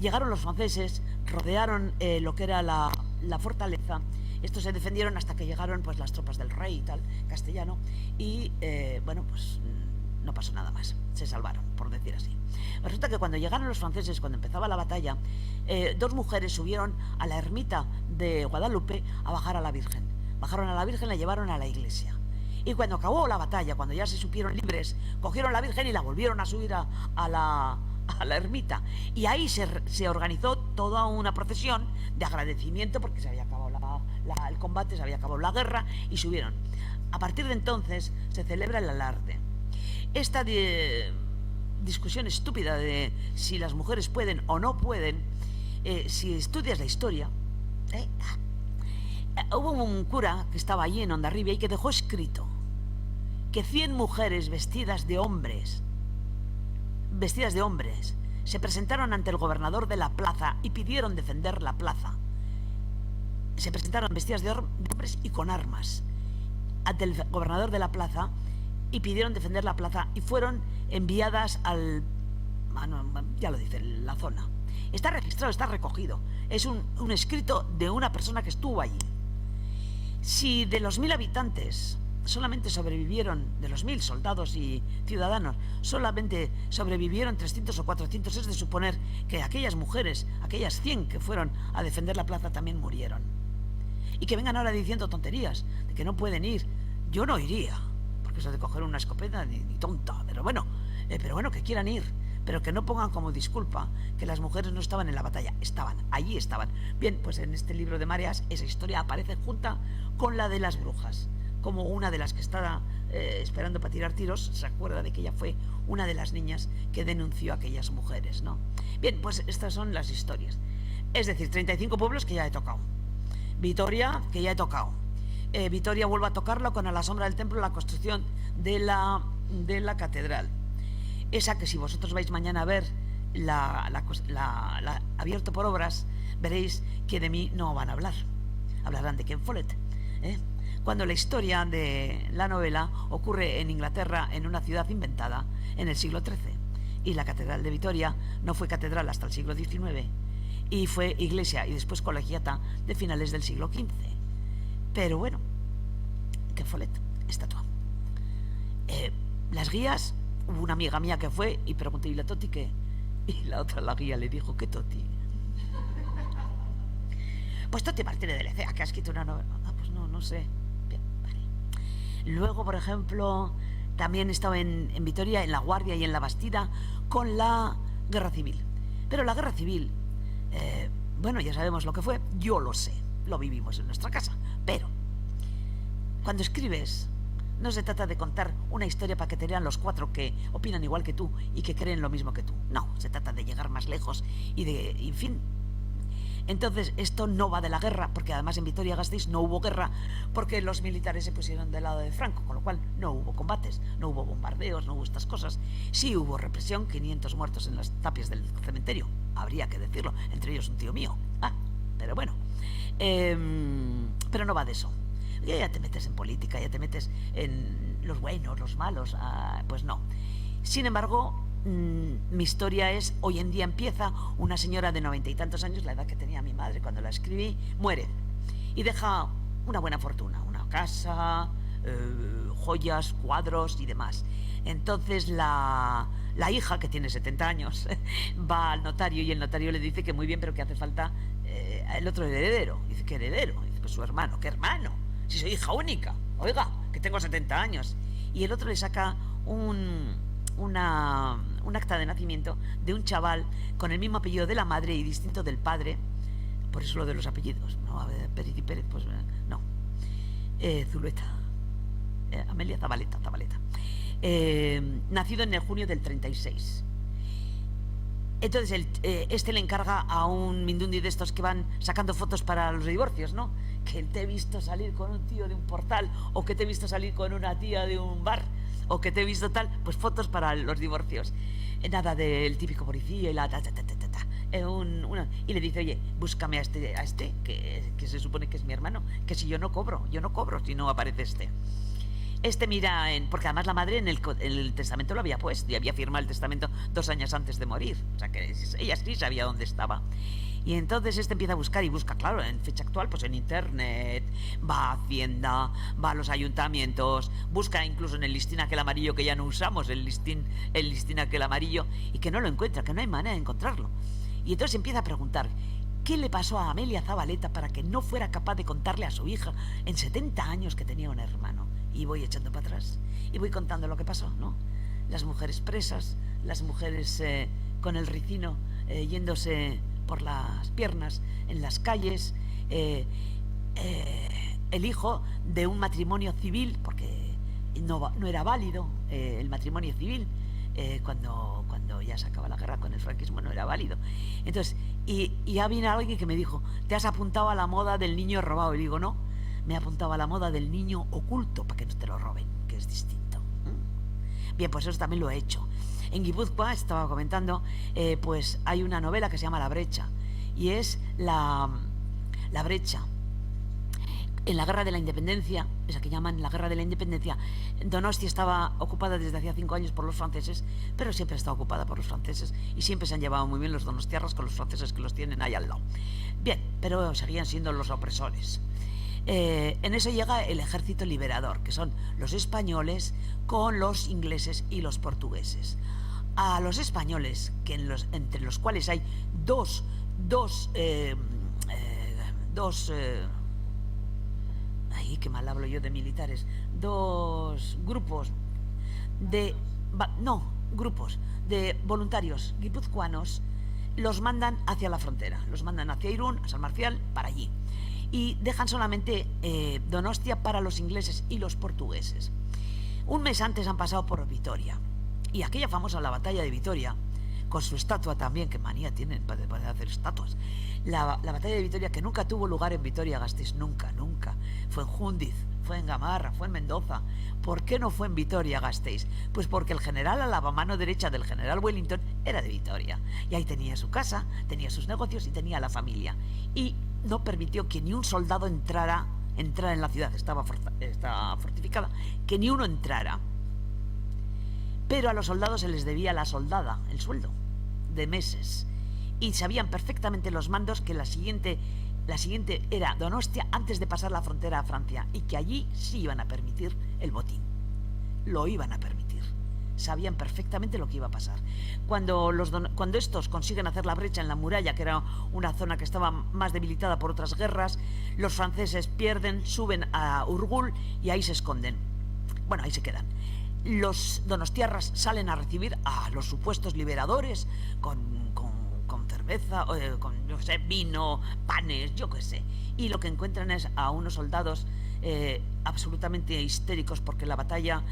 [SPEAKER 3] llegaron los franceses, rodearon lo que era la fortaleza. Estos se defendieron hasta que llegaron pues las tropas del rey y tal, castellano, y bueno, pues no pasó nada más, se salvaron, por decir así. Resulta que cuando llegaron los franceses, cuando empezaba la batalla, 2 mujeres subieron a la ermita de Guadalupe a bajar a la Virgen. Bajaron a la Virgen, la llevaron a la iglesia. Y cuando acabó la batalla, cuando ya se supieron libres, cogieron la Virgen y la volvieron a subir a la ermita. Y ahí se organizó toda una procesión de agradecimiento porque se había acabado el combate, se había acabado la guerra y subieron. A partir de entonces se celebra el alarde. Esta discusión estúpida de si las mujeres pueden o no pueden, si estudias la historia, hubo un cura que estaba allí en Hondarribia y que dejó escrito que 100 mujeres vestidas de hombres se presentaron ante el gobernador de la plaza y pidieron defender la plaza. Se presentaron vestidas de hombres y con armas ante el gobernador de la plaza y pidieron defender la plaza y fueron enviadas ya lo dice, la zona. Está registrado, está recogido. Es un escrito de una persona que estuvo allí. Si de los 1000 habitantes solamente sobrevivieron, de los 1000 soldados y ciudadanos, solamente sobrevivieron 300 o 400, es de suponer que aquellas mujeres, aquellas 100 que fueron a defender la plaza también murieron. Y que vengan ahora diciendo tonterías, de que no pueden ir. Yo no iría, porque eso de coger una escopeta ni tonta, pero bueno, que quieran ir. pero que no pongan como disculpa que las mujeres no estaban en la batalla. Estaban, allí estaban. Bien, pues en este libro de Mareas esa historia aparece junta con la de las brujas, como una de las que estaba esperando para tirar tiros. Se acuerda de que ella fue una de las niñas que denunció a aquellas mujeres, ¿no? Bien, pues estas son las historias. Es decir, 35 pueblos que ya he tocado. Vitoria, que ya he tocado. Vitoria vuelvo a tocarlo con A la sombra del templo, la construcción de la catedral. Esa que si vosotros vais mañana a ver la abierto por obras, veréis que de mí no van a hablar. Hablarán de Ken Follett, cuando la historia de la novela ocurre en Inglaterra, en una ciudad inventada en el siglo XIII. Y la catedral de Vitoria no fue catedral hasta el siglo XIX, y fue iglesia y después colegiata de finales del siglo XV. Pero bueno, Ken Follett, estatua. Las guías, hubo una amiga mía que fue y pregunté, ¿y la Toti qué? Y la otra, la guía, le dijo, ¿qué Toti? Pues Toti Martínez de Lecea, que ha escrito una novela. Ah, pues no sé. Bien, vale. Luego, por ejemplo, también he estado en Vitoria, en La Guardia y en La Bastida, con la Guerra Civil. Pero la Guerra Civil, bueno, ya sabemos lo que fue, yo lo sé, lo vivimos en nuestra casa. Pero, cuando escribes, no se trata de contar una historia para que te lean los 4 que opinan igual que tú y que creen lo mismo que tú. No, se trata de llegar más lejos y de, en fin. Entonces, esto no va de la guerra, porque además en Vitoria-Gasteiz no hubo guerra, porque los militares se pusieron del lado de Franco, con lo cual no hubo combates, no hubo bombardeos, no hubo estas cosas. Sí hubo represión, 500 muertos en las tapias del cementerio, habría que decirlo, entre ellos un tío mío. Pero bueno, pero no va de eso. Ya te metes en política, ya te metes en los buenos, los malos, pues no. Sin embargo, mi historia es, hoy en día empieza, una señora de 90 y tantos años, la edad que tenía mi madre cuando la escribí, muere y deja una buena fortuna, una casa, joyas, cuadros y demás. Entonces la hija, que tiene 70 años, va al notario y el notario le dice que muy bien, pero que hace falta el otro heredero. Dice, ¿qué heredero? Dice, pues su hermano. ¿Qué hermano? Si soy hija única, oiga, que tengo 70 años. Y el otro le saca un acta de nacimiento de un chaval con el mismo apellido de la madre y distinto del padre. Por eso lo de los apellidos. No, a ver, Pérez y Pérez, pues no. Zulueta. Amelia Zabaleta. Nacido en el junio del 36. Entonces este le encarga a un mindundi de estos que van sacando fotos para los divorcios, ¿no? Que te he visto salir con un tío de un portal, o que te he visto salir con una tía de un bar, o que te he visto tal, pues fotos para los divorcios. Nada del típico policía y la y le dice, oye, búscame a este que se supone que es mi hermano, que si yo no cobro si no aparece este. Este mira porque además la madre en el testamento lo había puesto y había firmado el testamento 2 años antes de morir. O sea que ella sí sabía dónde estaba. Y entonces este empieza a buscar y busca, claro, en fecha actual, pues en internet, va a Hacienda, va a los ayuntamientos, busca incluso en el listín aquel amarillo que ya no usamos, el listín aquel amarillo, y que no lo encuentra, que no hay manera de encontrarlo. Y entonces empieza a preguntar, ¿qué le pasó a Amelia Zabaleta para que no fuera capaz de contarle a su hija en 70 años que tenía un hermano? Y voy echando para atrás y voy contando lo que pasó, ¿no? Las mujeres presas, las mujeres con el ricino yéndose por las piernas en las calles, el hijo de un matrimonio civil, porque no era válido el matrimonio civil, cuando ya se acaba la guerra con el franquismo no era válido. Entonces, y ya vino alguien que me dijo, ¿te has apuntado a la moda del niño robado? Y digo, no, me he apuntado a la moda del niño oculto para que no te lo roben, que es distinto. Bien, pues eso también lo he hecho. En Guipúzcoa, estaba comentando, pues hay una novela que se llama La Brecha, y es la brecha. En la Guerra de la Independencia, esa que llaman la Guerra de la Independencia, Donostia estaba ocupada desde hacía 5 años por los franceses, pero siempre ha estado ocupada por los franceses, y siempre se han llevado muy bien los donostiarras con los franceses que los tienen ahí al lado. Bien, pero seguían siendo los opresores. En eso llega el ejército liberador, que son los españoles con los ingleses y los portugueses. A los españoles, entre los cuales hay dos ay, qué mal hablo yo de militares, 2 grupos grupos de voluntarios guipuzcoanos, los mandan hacia la frontera, los mandan hacia Irún, a San Marcial, para allí. Y dejan solamente Donostia para los ingleses y los portugueses. Un mes antes han pasado por Vitoria. Y aquella famosa, la batalla de Vitoria, con su estatua también, que manía tienen para hacer estatuas. La batalla de Vitoria, que nunca tuvo lugar en Vitoria-Gasteiz, nunca. Fue en Jundiz, fue en Gamarra, fue en Mendoza. ¿Por qué no fue en Vitoria-Gasteiz? Pues porque el general Álava, mano derecha del general Wellington, era de Vitoria. Y ahí tenía su casa, tenía sus negocios y tenía la familia. Y no permitió que ni un soldado entrara en la ciudad, estaba fortificada, que ni uno entrara. Pero a los soldados se les debía la soldada, el sueldo, de meses. Y sabían perfectamente los mandos que la siguiente era Donostia antes de pasar la frontera a Francia, y que allí sí iban a permitir el botín. Lo iban a permitir. Sabían perfectamente lo que iba a pasar. Cuando estos consiguen hacer la brecha en la muralla, que era una zona que estaba más debilitada por otras guerras, los franceses pierden, suben a Urgul y ahí se esconden. Bueno, ahí se quedan. Los donostiarras salen a recibir a los supuestos liberadores con cerveza, con yo qué sé, vino, panes, yo qué sé. Y lo que encuentran es a unos soldados absolutamente histéricos, porque la batalla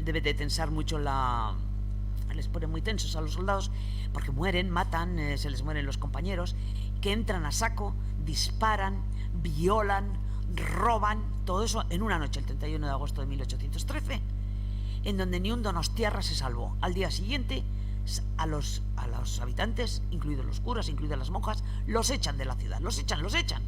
[SPEAKER 3] debe de tensar mucho les pone muy tensos a los soldados, porque mueren, matan, se les mueren los compañeros, que entran a saco, disparan, violan, roban, todo eso en una noche, el 31 de agosto de 1813, en donde ni un donostiarra se salvó. Al día siguiente, a los habitantes, incluidos los curas, incluidas las monjas, los echan de la ciudad, los echan,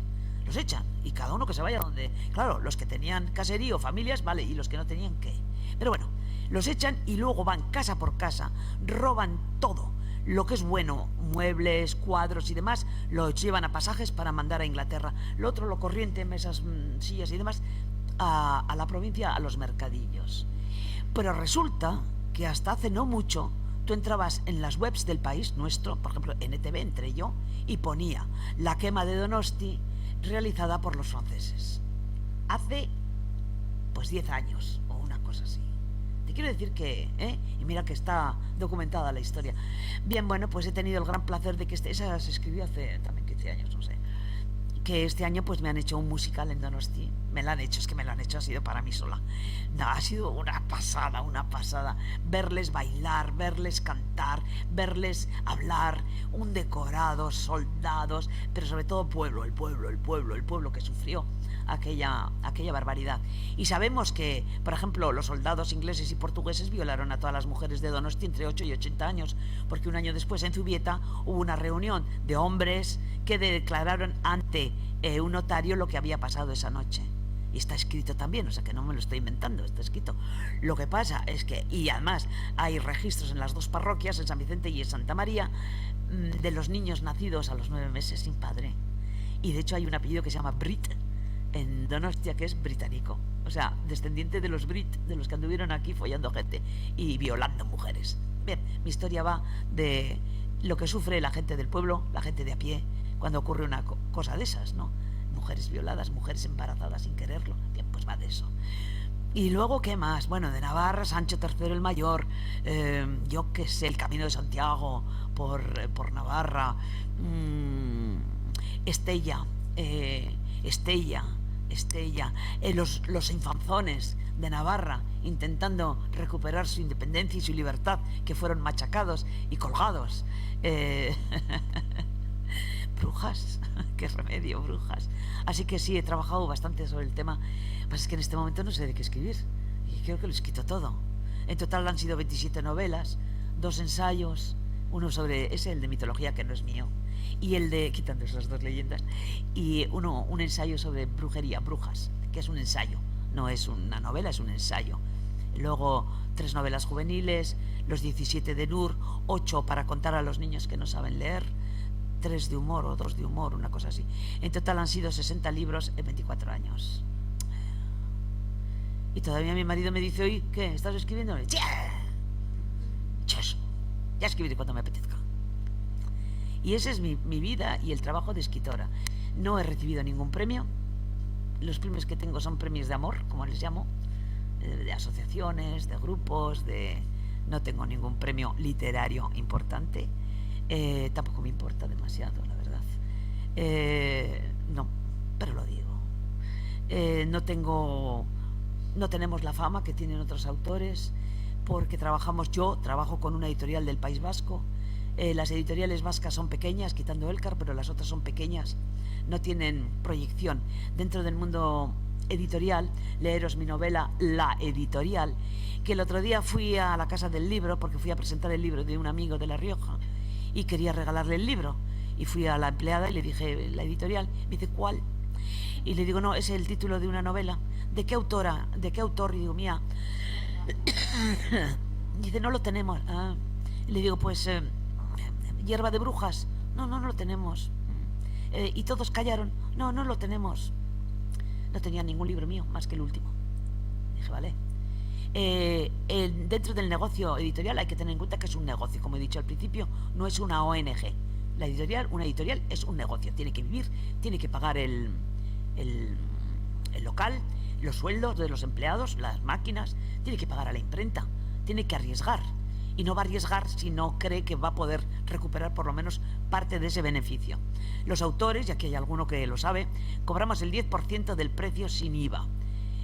[SPEAKER 3] y cada uno que se vaya donde... Claro, los que tenían caserío, familias, vale, y los que no tenían, ¿qué? Pero bueno, los echan y luego van casa por casa, roban todo lo que es bueno, muebles, cuadros y demás, lo llevan a pasajes para mandar a Inglaterra. Lo otro, lo corriente, mesas, sillas y demás, a la provincia, a los mercadillos. Pero resulta que hasta hace no mucho tú entrabas en las webs del país nuestro, por ejemplo NTV, entré yo, y ponía la quema de Donosti realizada por los franceses hace pues 10 años o una cosa así. Te quiero decir que, y mira que está documentada la historia. Bien, bueno, pues he tenido el gran placer de que esa se escribió hace también 15 años, no sé, que este año pues me han hecho un musical en Donosti. Me lo han hecho, ha sido para mí sola. No, ha sido una pasada. Verles bailar, verles cantar, verles hablar, un decorado, soldados, pero sobre todo el pueblo que sufrió aquella barbaridad. Y sabemos que, por ejemplo, los soldados ingleses y portugueses violaron a todas las mujeres de Donosti entre 8 y 80 años, porque un año después en Zubieta hubo una reunión de hombres que declararon ante un notario lo que había pasado esa noche. Y está escrito también, o sea que no me lo estoy inventando, está escrito. Lo que pasa es que, y además hay registros en las dos parroquias, en San Vicente y en Santa María, de los niños nacidos a los 9 meses sin padre. Y de hecho hay un apellido que se llama Brit en Donostia, que es británico, o sea, descendiente de los Brit, de los que anduvieron aquí follando gente y violando mujeres. Bien, mi historia va de lo que sufre la gente del pueblo, la gente de a pie, cuando ocurre una cosa de esas, ¿no? Mujeres violadas, mujeres embarazadas sin quererlo. Bien, pues va de eso. Y luego, ¿qué más? Bueno, de Navarra, Sancho III el Mayor, yo qué sé, el Camino de Santiago por Navarra, Estella, los infanzones de Navarra intentando recuperar su independencia y su libertad, que fueron machacados y colgados. Brujas, qué remedio, brujas. Así que sí, he trabajado bastante sobre el tema. Pues es que en este momento no sé de qué escribir y creo que lo he escrito todo. En total han sido 27 novelas, 2 ensayos, uno sobre ese, el de mitología, que no es mío, y el de, quitando esas 2 leyendas, y un ensayo sobre brujería, brujas, que es un ensayo, no es una novela, es un ensayo. Luego 3 novelas juveniles, los 17 de Nur, 8 para contar a los niños que no saben leer, 3 de humor o 2 de humor, una cosa así. En total han sido 60 libros en 24 años. Y todavía mi marido me dice hoy, ¿qué? ¿Estás escribiendo? ¡Ya! Ya escribiré cuando me apetezca. Y esa es mi vida y el trabajo de escritora. No he recibido ningún premio. Los premios que tengo son premios de amor, como les llamo, de asociaciones, de grupos, de no tengo ningún premio literario importante, tampoco me importa demasiado, la verdad. No, pero lo digo. No tenemos la fama que tienen otros autores, porque yo trabajo con una editorial del País Vasco. Las editoriales vascas son pequeñas, quitando Elkar, pero las otras son pequeñas, no tienen proyección. Dentro del mundo editorial, leeros mi novela La Editorial, que el otro día fui a la Casa del Libro, porque fui a presentar el libro de un amigo de La Rioja, y quería regalarle el libro. Y fui a la empleada y le dije, la editorial. Me dice, ¿cuál? Y le digo, no, es el título de una novela. ¿De qué autora? ¿De qué autor? Y digo, mía. Dice, no lo tenemos. Y le digo, pues, Hierba de Brujas. No lo tenemos. Y todos callaron. No lo tenemos. No tenía ningún libro mío, más que el último. Dije, vale. Dentro del negocio editorial hay que tener en cuenta que es un negocio. Como he dicho al principio, no es una ONG. Una editorial es un negocio. Tiene que vivir, tiene que pagar el local, los sueldos de los empleados, las máquinas, tiene que pagar a la imprenta, tiene que arriesgar. Y no va a arriesgar si no cree que va a poder recuperar por lo menos parte de ese beneficio. Los autores, y aquí hay alguno que lo sabe, cobramos el 10% del precio sin IVA.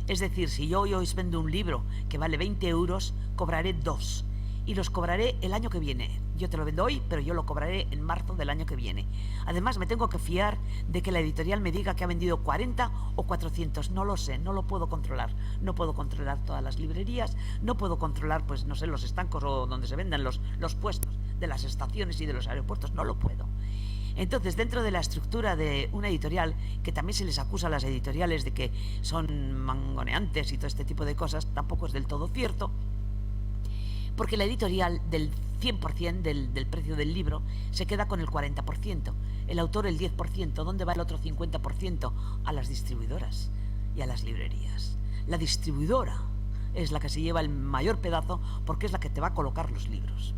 [SPEAKER 3] Es decir, si yo hoy os vendo un libro que vale 20 euros, cobraré 2. Y los cobraré el año que viene. Yo te lo vendo hoy, pero yo lo cobraré en marzo del año que viene. Además, me tengo que fiar de que la editorial me diga que ha vendido 40 o 400. No lo sé, no lo puedo controlar. No puedo controlar todas las librerías, no puedo controlar, pues, no sé, los estancos o donde se vendan los puestos de las estaciones y de los aeropuertos. No lo puedo. Entonces, dentro de la estructura de una editorial, que también se les acusa a las editoriales de que son mangoneantes y todo este tipo de cosas, tampoco es del todo cierto. Porque la editorial del 100% del precio del libro se queda con el 40%, el autor el 10%, ¿dónde va el otro 50%? A las distribuidoras y a las librerías. La distribuidora es la que se lleva el mayor pedazo porque es la que te va a colocar los libros.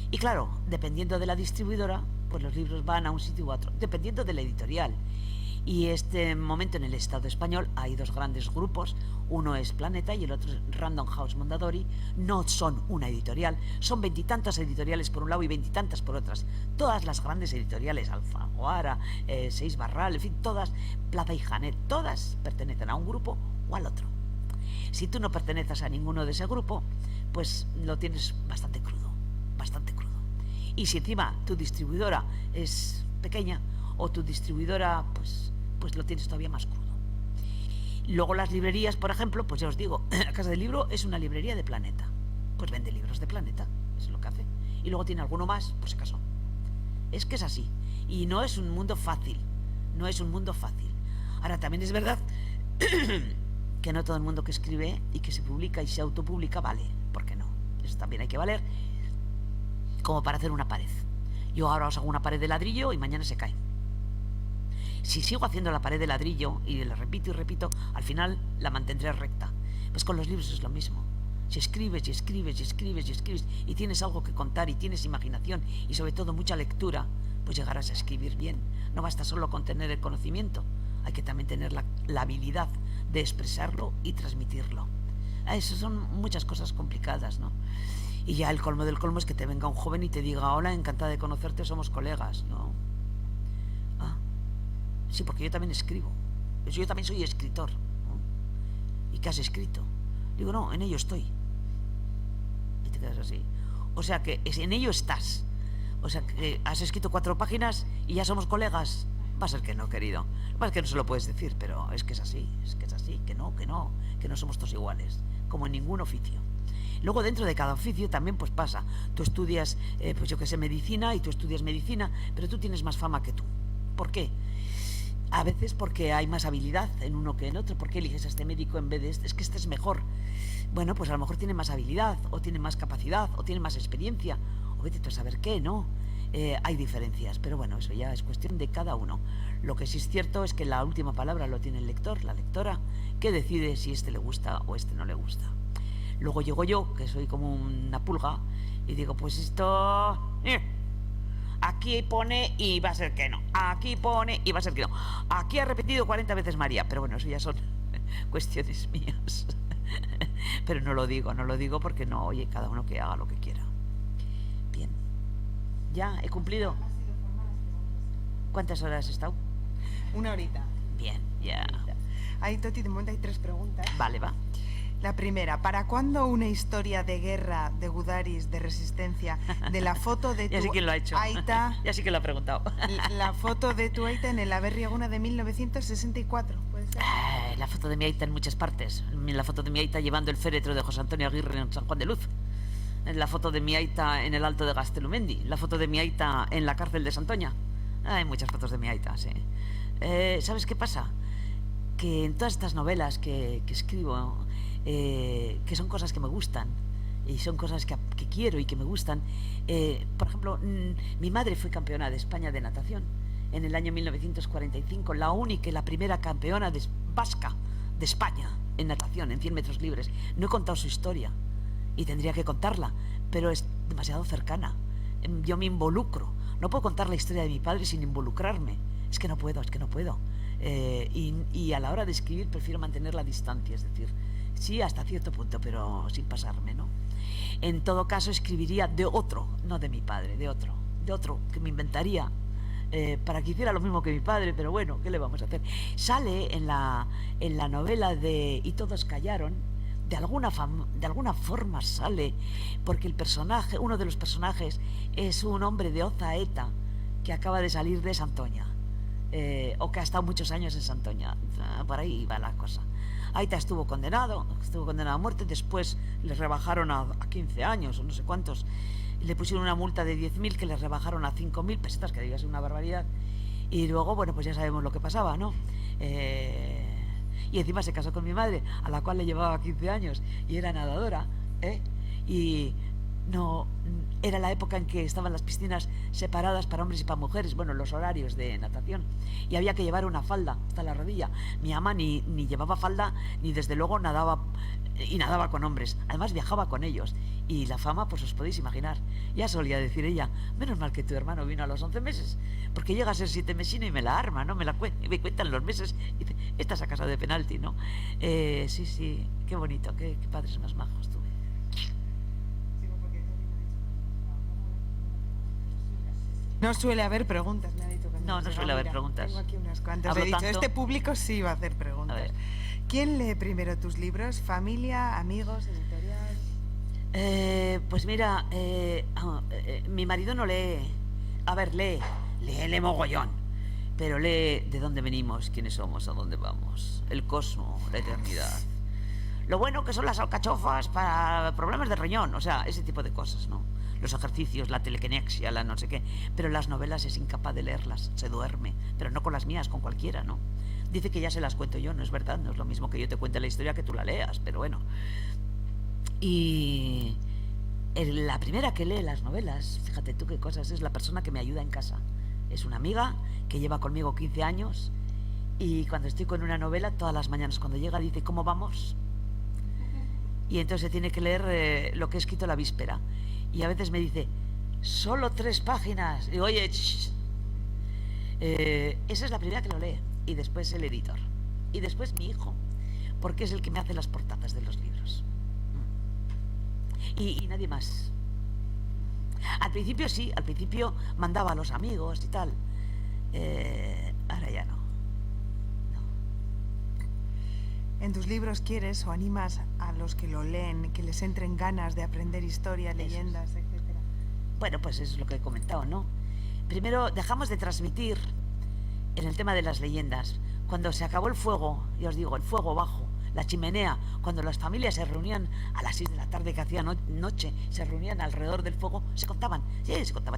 [SPEAKER 3] Y claro, dependiendo de la distribuidora, pues los libros van a un sitio u otro, dependiendo de la editorial. Y este momento en el Estado español hay dos grandes grupos, uno es Planeta y el otro es Random House Mondadori. No son una editorial, son 20 y tantas editoriales por un lado y 20 y tantas por otras. Todas las grandes editoriales, Alfaguara, Seis Barral, en fin, todas, Plaza y Janet, todas pertenecen a un grupo o al otro. Si tú no perteneces a ninguno de ese grupo, pues lo tienes bastante crudo, bastante crudo. Y si encima tu distribuidora es pequeña o tu distribuidora, pues lo tienes todavía más crudo. Luego las librerías, por ejemplo, pues ya os digo, la Casa del Libro es una librería de Planeta. Pues vende libros de Planeta, eso es lo que hace. Y luego tiene alguno más, por si acaso. Es que es así. Y no es un mundo fácil. No es un mundo fácil. Ahora, también es verdad que no todo el mundo que escribe y que se publica y se autopublica vale. ¿Por qué no? Eso también hay que valer. Como para hacer una pared. Yo ahora os hago una pared de ladrillo y mañana se cae. Si sigo haciendo la pared de ladrillo y la repito y repito, al final la mantendré recta. Pues con los libros es lo mismo. Si escribes y escribes y escribes y escribes y tienes algo que contar y tienes imaginación y sobre todo mucha lectura, pues llegarás a escribir bien. No basta solo con tener el conocimiento, hay que también tener la habilidad de expresarlo y transmitirlo. Eso son muchas cosas complicadas, ¿no? Y ya el colmo del colmo es que te venga un joven y te diga, hola, encantada de conocerte, somos colegas, ¿no? Sí, porque yo también escribo. Yo también soy escritor, ¿no? ¿Y qué has escrito? Digo, no, en ello estoy. Y te quedas así. O sea que en ello estás. O sea que has escrito 4 páginas y ya somos colegas. Va a ser que no, querido. Lo que pasa es que no se lo puedes decir, pero es que es así. Es que es así, que no somos todos iguales. Como en ningún oficio. Luego dentro de cada oficio también pues pasa. Tú estudias, pues yo que sé, medicina y tú estudias medicina, pero tú tienes más fama que tú. ¿Por qué? A veces porque hay más habilidad en uno que en otro. ¿Por qué eliges a este médico en vez de este? Es que este es mejor. Bueno, pues a lo mejor tiene más habilidad, o tiene más capacidad, o tiene más experiencia, o vete tú a saber qué, ¿no? Hay diferencias, pero bueno, eso ya es cuestión de cada uno. Lo que sí es cierto es que la última palabra lo tiene el lector, la lectora, que decide si este le gusta o este no le gusta. Luego llego yo, que soy como una pulga, y digo, pues esto... Aquí pone y va a ser que no. Aquí pone y va a ser que no. Aquí ha repetido 40 veces María. Pero bueno, eso ya son cuestiones mías. pero no lo digo porque no, oye, cada uno que haga lo que quiera. Bien. ¿Ya he cumplido? ¿Cuántas horas has estado?
[SPEAKER 1] 1 horita.
[SPEAKER 3] Bien, ya.
[SPEAKER 1] Ahí, Toti, de momento hay 3 preguntas.
[SPEAKER 3] Vale, va.
[SPEAKER 1] La primera, ¿para cuándo una historia de guerra, de gudaris, de resistencia, de la foto de
[SPEAKER 3] Ya
[SPEAKER 1] tu
[SPEAKER 3] sé quién lo ha hecho.
[SPEAKER 1] aita,
[SPEAKER 3] Ya sí que lo ha preguntado.
[SPEAKER 1] la foto de tu aita en el Aberriaguna de 1964? ¿Puede ser?
[SPEAKER 3] La foto de mi aita en muchas partes. La foto de mi aita llevando el féretro de José Antonio Aguirre en San Juan de Luz. La foto de mi aita en el Alto de Gastelumendi. La foto de mi aita en la cárcel de Santoña. Hay muchas fotos de mi aita, sí. ¿Sabes qué pasa? Que en todas estas novelas que escribo, que son cosas que me gustan y son cosas que quiero y que me gustan, por ejemplo, mi madre fue campeona de España de natación en el año 1945, la única y la primera campeona vasca de España en natación, en 100 metros libres. No he contado su historia y tendría que contarla, pero es demasiado cercana. Yo me involucro. No puedo contar la historia de mi padre sin involucrarme. Es que no puedo. Y a la hora de escribir prefiero mantener la distancia, es decir, sí hasta cierto punto, pero sin pasarme, ¿no? En todo caso escribiría de otro, no de mi padre, de otro que me inventaría para que hiciera lo mismo que mi padre, pero bueno, ¿qué le vamos a hacer? Sale en la novela de Y todos callaron, de alguna forma sale, porque el personaje, uno de los personajes, es un hombre de Ozaeta que acaba de salir de Santoña, o que ha estado muchos años en Santoña. Por ahí va la cosa. Aita estuvo condenado a muerte, después le rebajaron a 15 años o no sé cuántos, y le pusieron una multa de 10.000 que le rebajaron a 5.000 pesetas, que debía ser una barbaridad, y luego, bueno, pues ya sabemos lo que pasaba, ¿no? Y encima se casó con mi madre, a la cual le llevaba 15 años y era nadadora, y no era la época en que estaban las piscinas separadas para hombres y para mujeres, bueno, los horarios de natación, y había que llevar una falda hasta la rodilla. Mi ama ni llevaba falda, ni desde luego nadaba, y nadaba con hombres, además viajaba con ellos, y la fama, pues os podéis imaginar. Ya solía decir ella, menos mal que tu hermano vino a los 11 meses, porque llega a ser 7 mesino y me la arma, ¿no? Me cuentan los meses y dice, esta se ha casado de penalti, ¿no? Sí, qué bonito, qué padres más majos tuve.
[SPEAKER 1] No suele haber preguntas, me ha dicho.
[SPEAKER 3] No suele haber preguntas.
[SPEAKER 1] Tengo aquí unas cuantas.
[SPEAKER 3] Hablo
[SPEAKER 1] He dicho,
[SPEAKER 3] tanto.
[SPEAKER 1] este público sí va a hacer
[SPEAKER 3] A
[SPEAKER 1] preguntas.
[SPEAKER 3] ver.
[SPEAKER 1] ¿Quién lee primero tus libros? ¿Familia, amigos, editorial?
[SPEAKER 3] Pues mira, mi marido no lee. A ver, lee mogollón. Pero lee de dónde venimos, quiénes somos, a dónde vamos, el cosmos, la eternidad. Lo bueno que son las alcachofas para problemas de riñón, o sea, ese tipo de cosas, ¿no? Los ejercicios, la telequinexia, la no sé qué. Pero las novelas es incapaz de leerlas, se duerme. Pero no con las mías, con cualquiera, ¿no? Dice que ya se las cuento yo, no es verdad, no es lo mismo que yo te cuente la historia que tú la leas, pero bueno. Y la primera que lee las novelas, fíjate tú qué cosas, es la persona que me ayuda en casa. Es una amiga que lleva conmigo 15 años y cuando estoy con una novela, todas las mañanas cuando llega dice, ¿cómo vamos? Y entonces tiene que leer lo que he escrito la víspera. Y a veces me dice, solo 3 páginas. Y digo, oye, esa es la primera que lo lee. Y después el editor. Y después mi hijo, porque es el que me hace las portadas de los libros. Y nadie más. Al principio sí, al principio mandaba a los amigos y tal. Ahora ya no.
[SPEAKER 1] ¿En tus libros quieres o animas a los que lo leen, que les entren ganas de aprender historia, leyendas, etcétera?
[SPEAKER 3] Bueno, pues eso es lo que he comentado, ¿no? Primero, dejamos de transmitir en el tema de las leyendas. Cuando se acabó el fuego, ya os digo, el fuego bajo, la chimenea, cuando las familias se reunían a las 6 de la tarde que hacía noche, se reunían alrededor del fuego, se contaban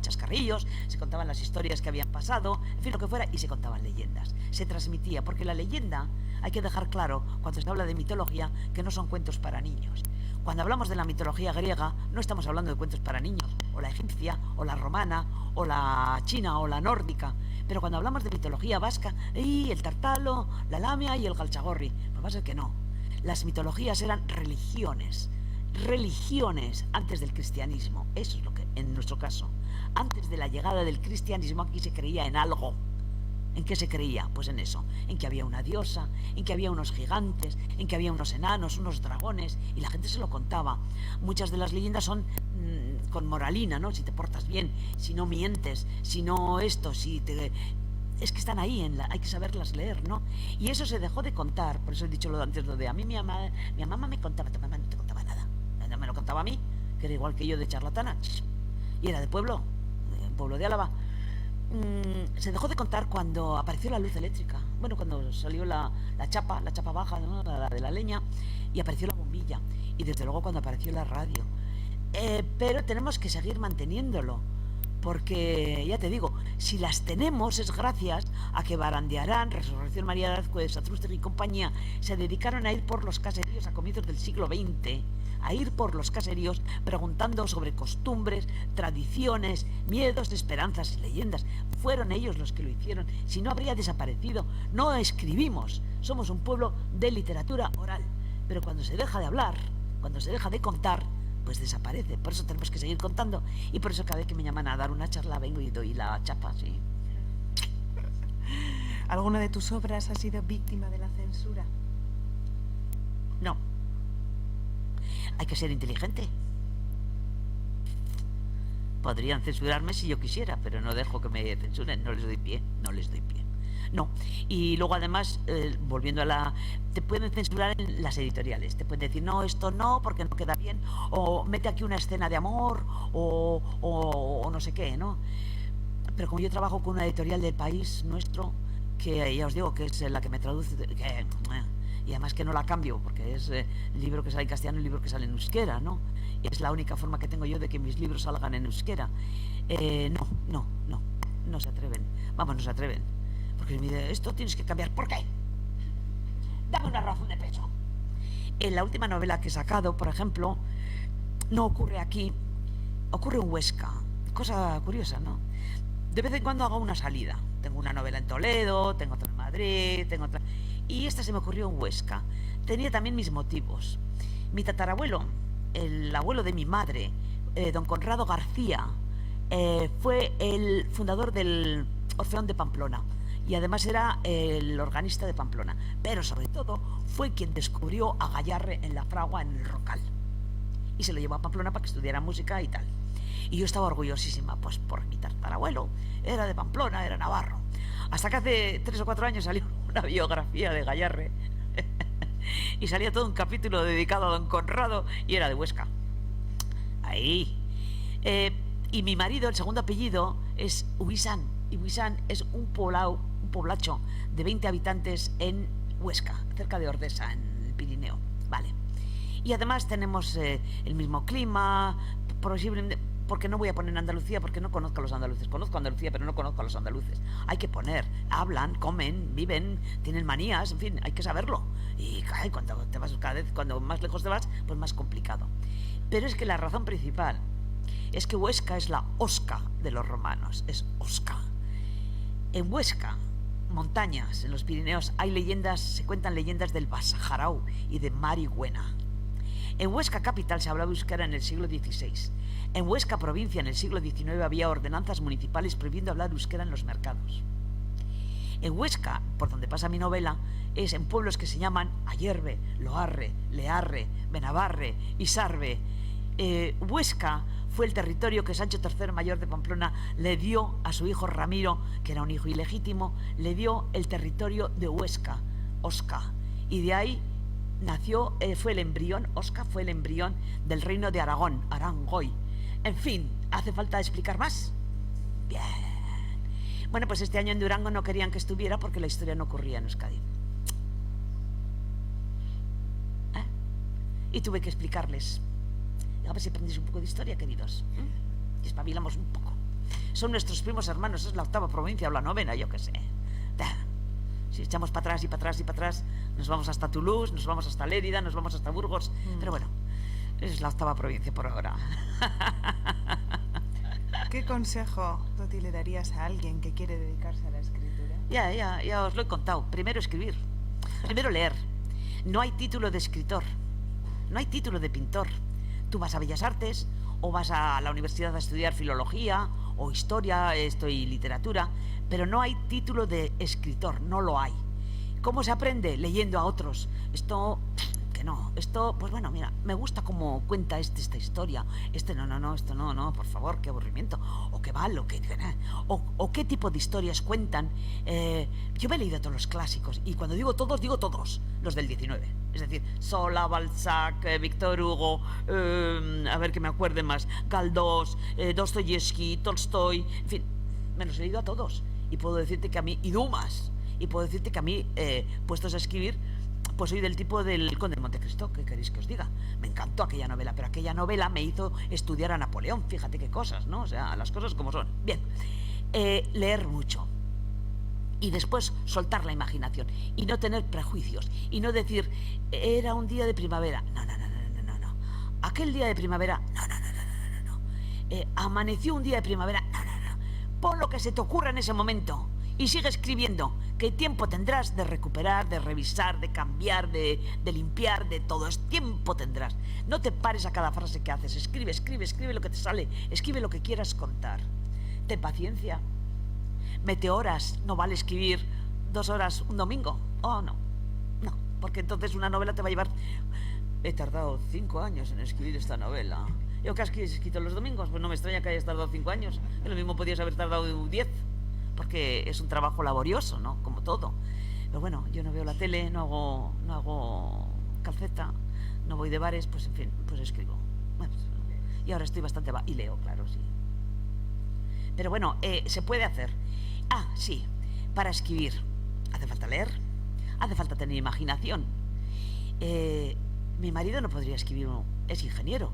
[SPEAKER 3] chascarrillos, se contaban las historias que habían pasado, en fin, lo que fuera, y se contaban leyendas. Se transmitía, porque la leyenda, hay que dejar claro, cuando se habla de mitología, que no son cuentos para niños. Cuando hablamos de la mitología griega, no estamos hablando de cuentos para niños, o la egipcia, o la romana, o la china, o la nórdica. Pero cuando hablamos de mitología vasca, el tartalo, la lamia y el galchagorri, pues va a ser que no. Las mitologías eran religiones antes del cristianismo. Eso es lo que, en nuestro caso, antes de la llegada del cristianismo, aquí se creía en algo. ¿En qué se creía? Pues en eso, en que había una diosa, en que había unos gigantes, en que había unos enanos, unos dragones, y la gente se lo contaba. Muchas de las leyendas son con moralina, ¿no? Si te portas bien, si no mientes, si no esto, si te... Es que están ahí, hay que saberlas leer, ¿no? Y eso se dejó de contar, por eso he dicho lo de antes, lo de a mí mi mamá me contaba, tu mamá no te contaba nada, no me lo contaba a mí, que era igual que yo de charlatana, y era de pueblo, un pueblo de Álava. Se dejó de contar cuando apareció la luz eléctrica. Bueno, cuando salió la chapa baja, ¿no? La de la leña, y apareció la bombilla. Y desde luego cuando apareció la radio. Pero tenemos que seguir manteniéndolo. Porque, ya te digo, si las tenemos es gracias a que Barandiarán, Resurrección María de Azcuez, Satrústegui y compañía se dedicaron a ir por los caseríos a comienzos del siglo XX, a ir por los caseríos preguntando sobre costumbres, tradiciones, miedos, esperanzas y leyendas. Fueron ellos los que lo hicieron, si no habría desaparecido. No escribimos, somos un pueblo de literatura oral, pero cuando se deja de hablar, cuando se deja de contar, pues desaparece. Por eso tenemos que seguir contando, y por eso cada vez que me llaman a dar una charla vengo y doy la chapa, sí.
[SPEAKER 1] ¿Alguna de tus obras ha sido víctima de la censura?
[SPEAKER 3] No. Hay que ser inteligente. Podrían censurarme si yo quisiera, pero no dejo que me censuren, no les doy pie. No. Y luego además, volviendo a la... Te pueden censurar en las editoriales. Te pueden decir, no, esto no, porque no queda bien. O mete aquí una escena de amor. O no sé qué, ¿no? Pero como yo trabajo con una editorial del país nuestro, que ya os digo que es la que me traduce... y además que no la cambio, porque es el libro que sale en castellano y el libro que sale en euskera, ¿no? Y es la única forma que tengo yo de que mis libros salgan en euskera. No se atreven. Vamos, no se atreven. Porque me dice, esto tienes que cambiar. ¿Por qué? Dame una razón de peso. En la última novela que he sacado, por ejemplo, no ocurre aquí, ocurre en Huesca. Cosa curiosa, ¿no? De vez en cuando hago una salida. Tengo una novela en Toledo, tengo otra en Madrid, tengo otra... Y esta se me ocurrió en Huesca. Tenía también mis motivos. Mi tatarabuelo, el abuelo de mi madre, don Conrado García, fue el fundador del Orfeón de Pamplona. Y además era el organista de Pamplona. Pero sobre todo fue quien descubrió a Gayarre en la fragua, en el Rocal. Y se lo llevó a Pamplona para que estudiara música y tal. Y yo estaba orgullosísima, pues por mi tatarabuelo. Era de Pamplona, era navarro. Hasta que hace 3 o 4 años salió una biografía de Gayarre. Y salía todo un capítulo dedicado a don Conrado y era de Huesca. Ahí. Y mi marido, el segundo apellido, es Ubisán. Y Ubisán es un poblacho de 20 habitantes en Huesca, cerca de Ordesa, en el Pirineo. Vale. Y además tenemos el mismo clima, posiblemente... Porque no voy a poner en Andalucía, porque no conozco a los andaluces. Conozco a Andalucía, pero no conozco a los andaluces. Hay que poner, hablan, comen, viven, tienen manías, en fin, hay que saberlo. Y cuando te vas, cada vez, cuando más lejos te vas, pues más complicado. Pero es que la razón principal es que Huesca es la Osca de los romanos, es Osca. En Huesca, montañas, en los Pirineos, hay leyendas, se cuentan leyendas del Basajarau y de Marihuena. En Huesca capital se hablaba euskera en el siglo XVI. En Huesca provincia en el siglo XIX había ordenanzas municipales prohibiendo hablar euskera en los mercados. En Huesca, por donde pasa mi novela, es en pueblos que se llaman Ayerbe, Loarre, Learre, Benabarre, Isarbe. Huesca fue el territorio que Sancho III, mayor de Pamplona, le dio a su hijo Ramiro, que era un hijo ilegítimo, le dio el territorio de Huesca, Osca. Y de ahí nació, fue el embrión, Osca fue el embrión del reino de Aragón, Arangoy. En fin, ¿hace falta explicar más? Bien. Bueno, pues este año en Durango no querían que estuviera porque la historia no ocurría en Euskadi. Y tuve que explicarles. A ver si aprendéis un poco de historia, queridos. Y espabilamos un poco. Son nuestros primos hermanos, es la 8ª provincia o la 9ª, yo qué sé. Si echamos para atrás y para atrás y para atrás, nos vamos hasta Toulouse, nos vamos hasta Lérida, nos vamos hasta Burgos. Pero bueno, es la 8ª provincia por ahora.
[SPEAKER 1] ¿Qué consejo, Toti, le darías a alguien que quiere dedicarse a la escritura?
[SPEAKER 3] Ya os lo he contado. Primero escribir, primero leer. No hay título de escritor, no hay título de pintor. Tú vas a Bellas Artes o vas a la universidad a estudiar filología o historia, y literatura, pero no hay título de escritor, no lo hay. ¿Cómo se aprende? Leyendo a otros. Esto, que no, esto, pues bueno, mira, me gusta cómo cuenta esta historia. Esto no, por favor, qué aburrimiento. O qué mal, o qué tipo de historias cuentan. Yo me he leído todos los clásicos, y cuando digo todos, los del 19. Es decir, Zola, Balzac, Víctor Hugo, a ver que me acuerde más, Galdós, Dostoyevsky, Tolstoy, en fin, me los he leído a todos. Y puedo decirte que a mí, y Dumas, y puedo decirte que a mí, puestos a escribir, pues soy del tipo del Conde de Montecristo. ¿Qué queréis que os diga? Me encantó aquella novela, pero aquella novela me hizo estudiar a Napoleón. Fíjate qué cosas, ¿no? O sea, las cosas como son. Bien, leer mucho. Y después soltar la imaginación. Y no tener prejuicios. Y no decir, era un día de primavera. No. Aquel día de primavera, no. Amaneció un día de primavera, no. Pon lo que se te ocurra en ese momento. Y sigue escribiendo. ¿Qué tiempo tendrás de recuperar, de revisar, de cambiar, de limpiar, de todo? Es tiempo tendrás. No te pares a cada frase que haces. Escribe lo que te sale. Escribe lo que quieras contar. Ten paciencia. Mete horas. No vale escribir 2 horas un domingo. Oh, no, porque entonces una novela te va a llevar... He tardado 5 años en escribir esta novela. ¿Yo qué has escrito los domingos? Pues no me extraña que hayas tardado 5 años. Lo mismo podías haber tardado 10. Porque es un trabajo laborioso, ¿no? Como todo. Pero bueno, yo no veo la tele, no hago calceta, no voy de bares, pues en fin, pues escribo. Y ahora estoy bastante... Y leo, claro, sí. Pero bueno, se puede hacer. Ah, sí, para escribir hace falta leer, hace falta tener imaginación. Mi marido no podría escribir, es ingeniero.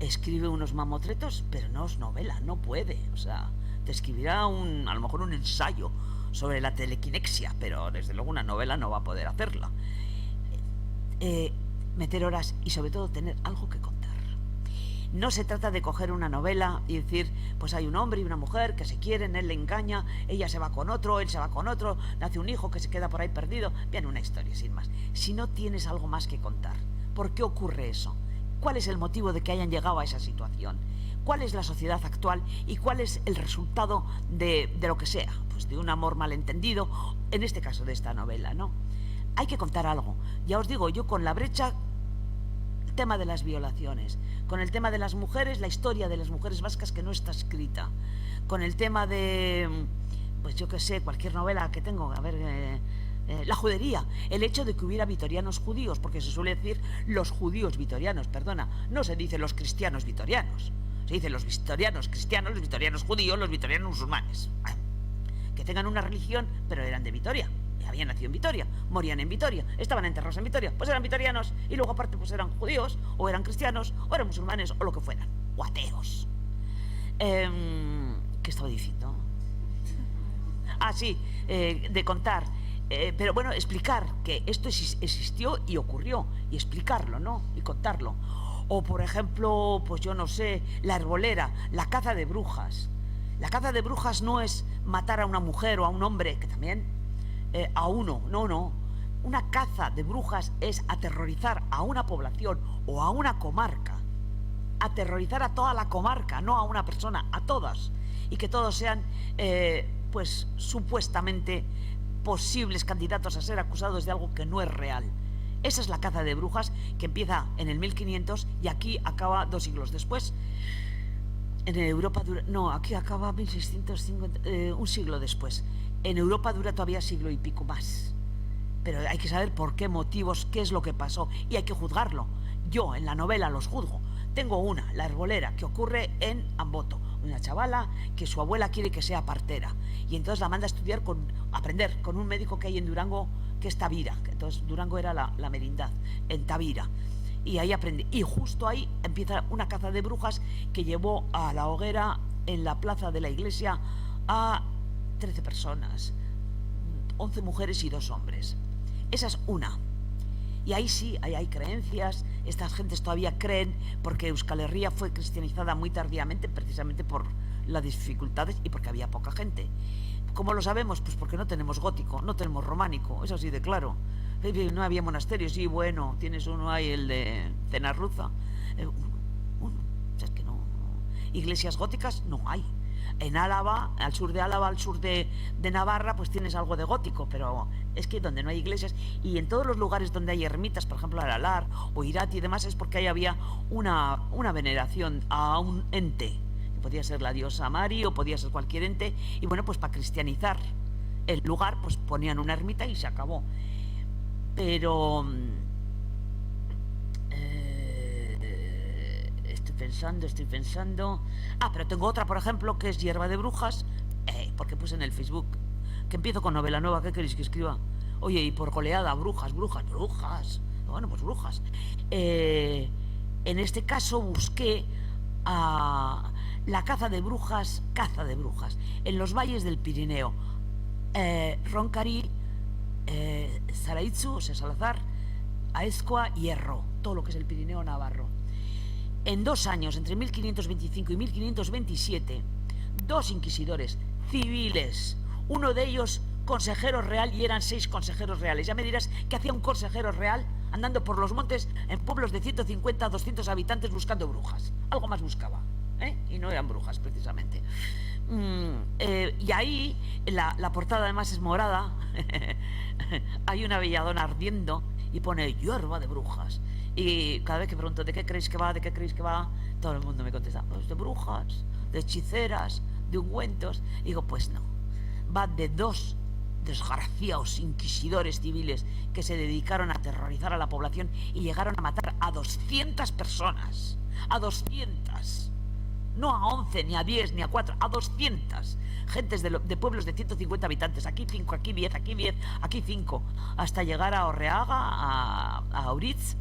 [SPEAKER 3] Escribe unos mamotretos, pero no es novela, no puede, o sea... Te escribirá a lo mejor un ensayo sobre la telequinexia, pero desde luego una novela no va a poder hacerla. Meter horas y sobre todo tener algo que contar. No se trata de coger una novela y decir, pues hay un hombre y una mujer que se quieren, él le engaña, ella se va con otro, él se va con otro, nace un hijo que se queda por ahí perdido. Bien, una historia sin más. Si no tienes algo más que contar, ¿por qué ocurre eso? ¿Cuál es el motivo de que hayan llegado a esa situación? ¿Cuál es la sociedad actual y cuál es el resultado de lo que sea? Pues de un amor malentendido, en este caso de esta novela, ¿no? Hay que contar algo. Ya os digo, yo con La brecha, el tema de las violaciones, con el tema de las mujeres, la historia de las mujeres vascas que no está escrita, con el tema de, pues yo qué sé, cualquier novela que tengo, a ver... la judería, el hecho de que hubiera vitorianos judíos, porque se suele decir los judíos vitorianos, perdona, no se dice los cristianos vitorianos. Se dice los vitorianos cristianos, los vitorianos judíos, los vitorianos musulmanes. Que tengan una religión, pero eran de Vitoria. Habían nacido en Vitoria, morían en Vitoria, estaban enterrados en Vitoria, pues eran vitorianos. Y luego aparte pues eran judíos, o eran cristianos, o eran musulmanes, o lo que fueran. O ateos. ¿Qué estaba diciendo? Ah, sí, de contar. Pero bueno, explicar que esto existió y ocurrió. Y explicarlo, ¿no? Y contarlo. O, por ejemplo, pues yo no sé, la arbolera, la caza de brujas. La caza de brujas no es matar a una mujer o a un hombre, que también, a uno, no. Una caza de brujas es aterrorizar a una población o a una comarca. Aterrorizar a toda la comarca, no a una persona, a todas. Y que todos sean, pues, supuestamente posibles candidatos a ser acusados de algo que no es real. Esa es la caza de brujas que empieza en el 1500 y aquí acaba 2 siglos después. En Europa dura... No, aquí acaba 1650, un siglo después. En Europa dura todavía siglo y pico más. Pero hay que saber por qué motivos, qué es lo que pasó y hay que juzgarlo. Yo en la novela los juzgo. Tengo una, La arbolera, que ocurre en Amboto. Una chavala que su abuela quiere que sea partera. Y entonces la manda a estudiar, aprender con un médico que hay en Durango, que es Tavira. Entonces Durango era la merindad, en Tavira. Y ahí aprende. Y justo ahí empieza una caza de brujas que llevó a la hoguera en la plaza de la iglesia a 13 personas. 11 mujeres y 2 hombres. Esa es una. Y ahí sí, ahí hay creencias, estas gentes todavía creen, porque Euskal Herria fue cristianizada muy tardíamente, precisamente por las dificultades y porque había poca gente. ¿Cómo lo sabemos? Pues porque no tenemos gótico, no tenemos románico, es así de claro. No había monasterios, sí, bueno, tienes uno ahí, el de Cenarruza. Uno, es que no. Iglesias góticas no hay. En Álava, al sur de Álava, al sur de Navarra, pues tienes algo de gótico, pero es que donde no hay iglesias, y en todos los lugares donde hay ermitas, por ejemplo Aralar o Irati y demás, es porque ahí había una veneración a un ente, que podía ser la diosa Mari o podía ser cualquier ente, y bueno, pues para cristianizar el lugar, pues ponían una ermita y se acabó. Pero estoy pensando. Pero tengo otra, por ejemplo, que es Hierba de Brujas, porque puse en el Facebook que empiezo con novela nueva. ¿Qué queréis que escriba? Oye, y por goleada, brujas. Bueno, pues brujas. En este caso busqué a la caza de brujas en los valles del Pirineo. Roncari, Zaraitzu, o sea, Salazar, Aezkoa y Hierro, todo lo que es el Pirineo navarro. En 2 años, entre 1525 y 1527, 2 inquisidores civiles, uno de ellos consejero real, y eran 6 consejeros reales. Ya me dirás qué hacía un consejero real andando por los montes en pueblos de 150 a 200 habitantes buscando brujas. Algo más buscaba, y no eran brujas precisamente. Y ahí la portada además es morada. Hay una belladona ardiendo y pone hierba de brujas. Y cada vez que pregunto ¿de qué creéis que va? Todo el mundo me contesta, pues de brujas, de hechiceras, de ungüentos. Y digo, pues no, va de 2 desgraciados inquisidores civiles que se dedicaron a aterrorizar a la población y llegaron a matar a 200 personas. A 200. No a 11, ni a 10, ni a 4, a 200. Gentes de pueblos de 150 habitantes. Aquí 5, aquí 10, aquí 10, aquí 5. Hasta llegar a Orreaga, a Auritz,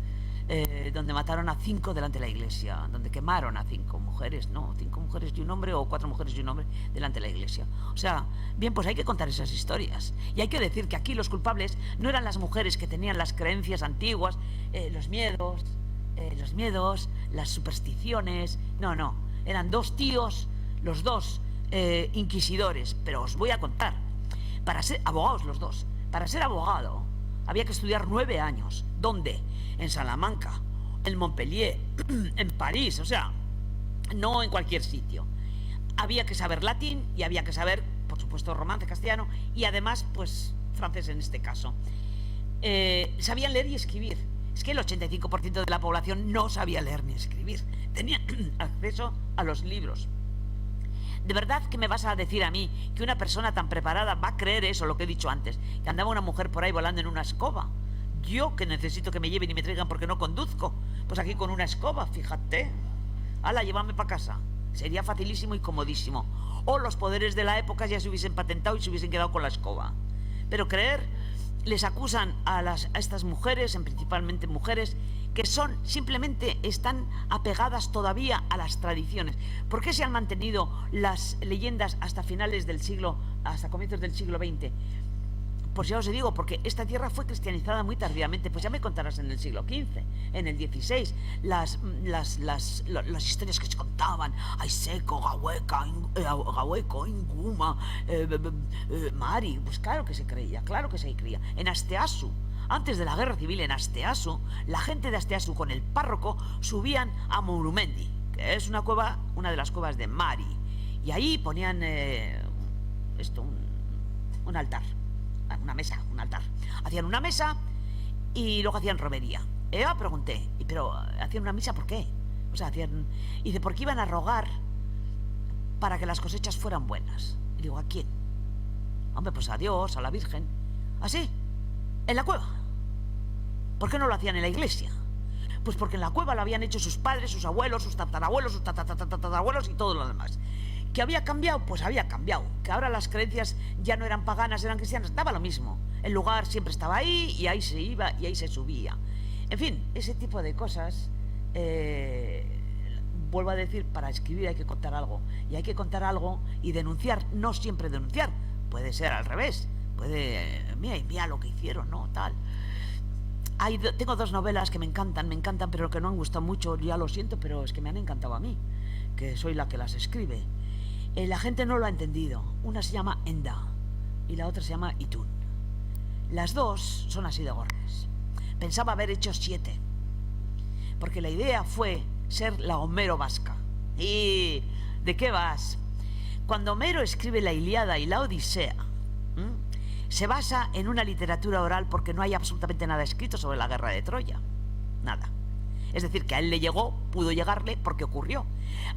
[SPEAKER 3] donde mataron a 5 delante de la iglesia. Donde quemaron a 5 mujeres, ¿no? 5 mujeres y un hombre, o 4 mujeres y un hombre delante de la iglesia. O sea, bien, pues hay que contar esas historias. Y hay que decir que aquí los culpables no eran las mujeres que tenían las creencias antiguas, los miedos, las supersticiones. No. Eran 2 tíos, los 2 inquisidores. Pero os voy a contar. Para ser abogados los 2. Para ser abogado había que estudiar 9 años. ¿Dónde? En Salamanca, en Montpellier, en París. O sea, no en cualquier sitio. Había que saber latín y había que saber, por supuesto, romance castellano y además, pues, francés en este caso. Sabían leer y escribir. Es que el 85% de la población no sabía leer ni escribir. Tenían acceso a los libros. ¿De verdad que me vas a decir a mí que una persona tan preparada va a creer eso, lo que he dicho antes? Que andaba una mujer por ahí volando en una escoba. Yo, que necesito que me lleven y me traigan porque no conduzco, pues aquí con una escoba, fíjate. Hala, llévame para casa. Sería facilísimo y comodísimo. O los poderes de la época ya se hubiesen patentado y se hubiesen quedado con la escoba. Pero les acusan a estas mujeres, principalmente mujeres, que simplemente están apegadas todavía a las tradiciones. ¿Por qué se han mantenido las leyendas hasta comienzos del siglo XX? Pues ya os digo, porque esta tierra fue cristianizada muy tardíamente. Pues ya me contarás en el siglo XV, en el XVI, las historias que se contaban. Aiseco, Gaueco, Inguma, Mari. Pues claro que se creía. En Asteasu, antes de la guerra civil, en Asteasu, la gente de Asteasu con el párroco subían a Murumendi, que es una de las cuevas de Mari. Y ahí ponían un altar. Un altar. Hacían una mesa y luego hacían romería. Yo pregunté, ¿pero hacían una misa por qué? O sea, y dice, porque iban a rogar para que las cosechas fueran buenas. Y digo, ¿a quién? Hombre, pues a Dios, a la Virgen. ¿Así? ¿En la cueva? ¿Por qué no lo hacían en la iglesia? Pues porque en la cueva lo habían hecho sus padres, sus abuelos, sus tatarabuelos, sus tatarabuelos y todo lo demás. ¿Que había cambiado? Pues había cambiado. Que ahora las creencias ya no eran paganas, eran cristianas. Daba lo mismo. El lugar siempre estaba ahí y ahí se iba y ahí se subía. En fin, ese tipo de cosas, vuelvo a decir, para escribir hay que contar algo. Y hay que contar algo y denunciar, no siempre denunciar. Puede ser al revés. Mira lo que hicieron, ¿no? Tal. Tengo 2 novelas que me encantan, pero que no han gustado mucho. Ya lo siento, pero es que me han encantado a mí, que soy la que las escribe. La gente no lo ha entendido. Una se llama Enda y la otra se llama Itún. Las 2 son así de gordas. Pensaba haber hecho 7, porque la idea fue ser la Homero vasca. ¿Y de qué vas? Cuando Homero escribe la Ilíada y la Odisea, se basa en una literatura oral porque no hay absolutamente nada escrito sobre la guerra de Troya. Nada. Es decir, que a él le llegó, pudo llegarle porque ocurrió.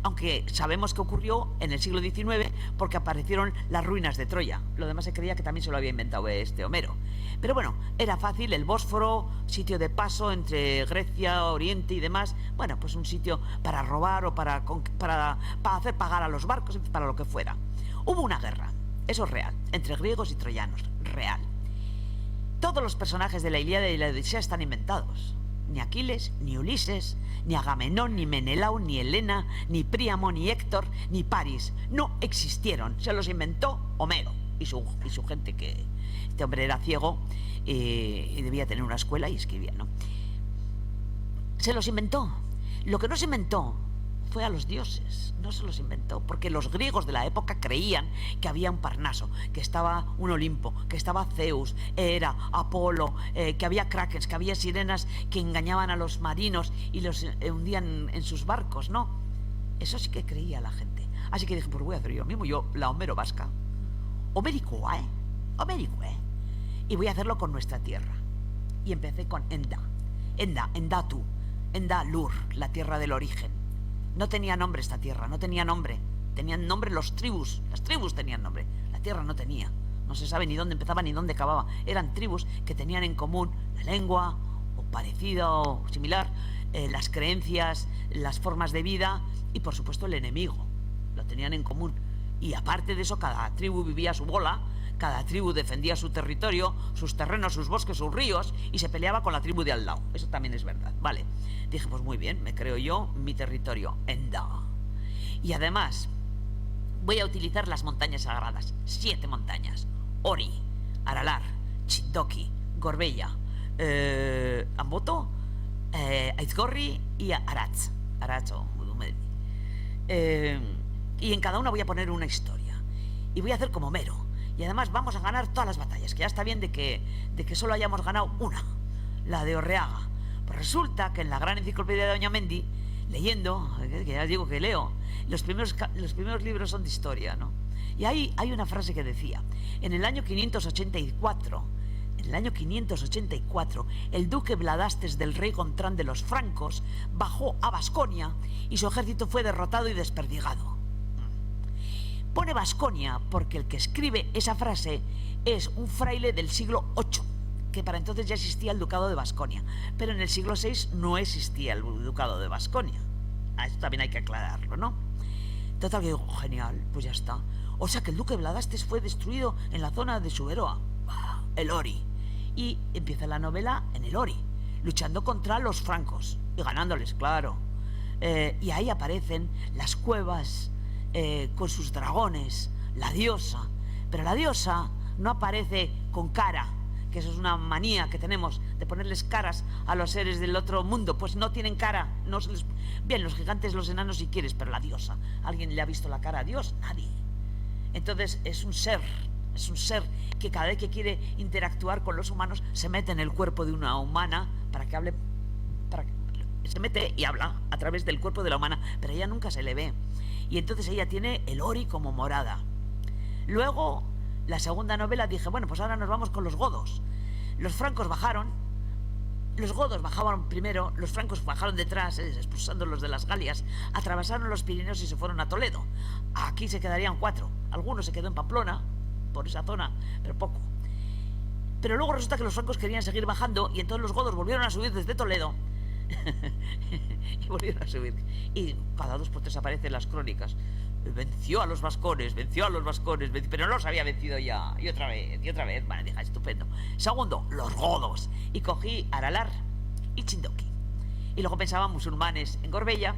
[SPEAKER 3] Aunque sabemos que ocurrió en el siglo XIX porque aparecieron las ruinas de Troya. Lo demás se creía que también se lo había inventado Homero. Pero bueno, era fácil, el Bósforo, sitio de paso entre Grecia, Oriente y demás. Bueno, pues un sitio para robar o para hacer pagar a los barcos, para lo que fuera. Hubo una guerra, eso es real, entre griegos y troyanos, real. Todos los personajes de la Ilíada y la Odisea están inventados. Ni Aquiles, ni Ulises, ni Agamenón, ni Menelao, ni Helena, ni Príamo, ni Héctor, ni Paris. No existieron. Se los inventó Homero y su gente, que este hombre era ciego y debía tener una escuela y escribía, ¿no? Se los inventó. Lo que no se inventó fue a los dioses, no se los inventó, porque los griegos de la época creían que había un Parnaso, que estaba un Olimpo, que estaba Zeus, Hera, Apolo, que había krakens, que había sirenas que engañaban a los marinos y los hundían en sus barcos, ¿no? Eso sí que creía la gente. Así que dije, pues voy a hacer yo mismo, la Homero vasca. Homérico, ¿eh? Homérico, ¿eh? Y voy a hacerlo con nuestra tierra. Y empecé con Enda. Endatu, Endalur, la tierra del origen. No tenía nombre esta tierra, no tenía nombre. Tenían nombre las tribus tenían nombre. La tierra no tenía. No se sabe ni dónde empezaba ni dónde acababa. Eran tribus que tenían en común la lengua, o parecida o similar, las creencias, las formas de vida y por supuesto el enemigo. Lo tenían en común. Y aparte de eso, cada tribu vivía a su bola, cada tribu defendía su territorio, sus terrenos, sus bosques, sus ríos, y se peleaba con la tribu de al lado. Eso también es verdad, vale. Dije, pues muy bien, me creo yo mi territorio, Enda. Y además, voy a utilizar las montañas sagradas, 7 montañas. Ori, Aralar, Chindoki, Gorbella, Amboto, Aizgorri y Aratz. Y en cada una voy a poner una historia. Y voy a hacer como Homero. Y además vamos a ganar todas las batallas, que ya está bien de que solo hayamos ganado una, la de Orreaga. Pues resulta que en la gran enciclopedia de Doña Mendi, leyendo, que ya digo que leo, los primeros libros son de historia, ¿no? Y ahí hay una frase que decía, en el año 584, el duque Bladastes del rey Gontrán de los francos bajó a Baskonia y su ejército fue derrotado y desperdigado. Pone Baskonia porque el que escribe esa frase es un fraile del siglo VIII, que para entonces ya existía el ducado de Baskonia, pero en el siglo VI no existía el ducado de Baskonia. Esto también hay que aclararlo, ¿no? Total, que digo, genial, pues ya está. O sea que el duque Bladastes fue destruido en la zona de Suberoa, el Ori. Y empieza la novela en el Ori, luchando contra los francos y ganándoles, claro. Y ahí aparecen las cuevas con sus dragones, la diosa. Pero la diosa no aparece con cara, que eso es una manía que tenemos de ponerles caras a los seres del otro mundo. Pues no tienen cara, no se les... Bien, los gigantes, los enanos si quieres, pero la diosa, ¿alguien le ha visto la cara a Dios? Nadie. Entonces es un ser que cada vez que quiere interactuar con los humanos se mete en el cuerpo de una humana para que hable, se mete y habla a través del cuerpo de la humana, pero ella nunca se le ve. Y entonces ella tiene el Ori como morada. Luego, la segunda novela, dije, bueno, pues ahora nos vamos con los godos. Los francos bajaron, los godos bajaban primero, los francos bajaron detrás, expulsándolos de las Galias, atravesaron los Pirineos y se fueron a Toledo. Aquí se quedarían 4. Algunos se quedó en Pamplona, por esa zona, pero poco. Pero luego resulta que los francos querían seguir bajando y entonces los godos volvieron a subir desde Toledo. Y volvieron a subir. Y cada 2 por 3 aparecen las crónicas. Venció a los vascones, pero no los había vencido ya. Y otra vez. Vale, dije, estupendo. Segundo, los godos. Y cogí Aralar y Chindoki. Y luego pensaba musulmanes en Gorbella,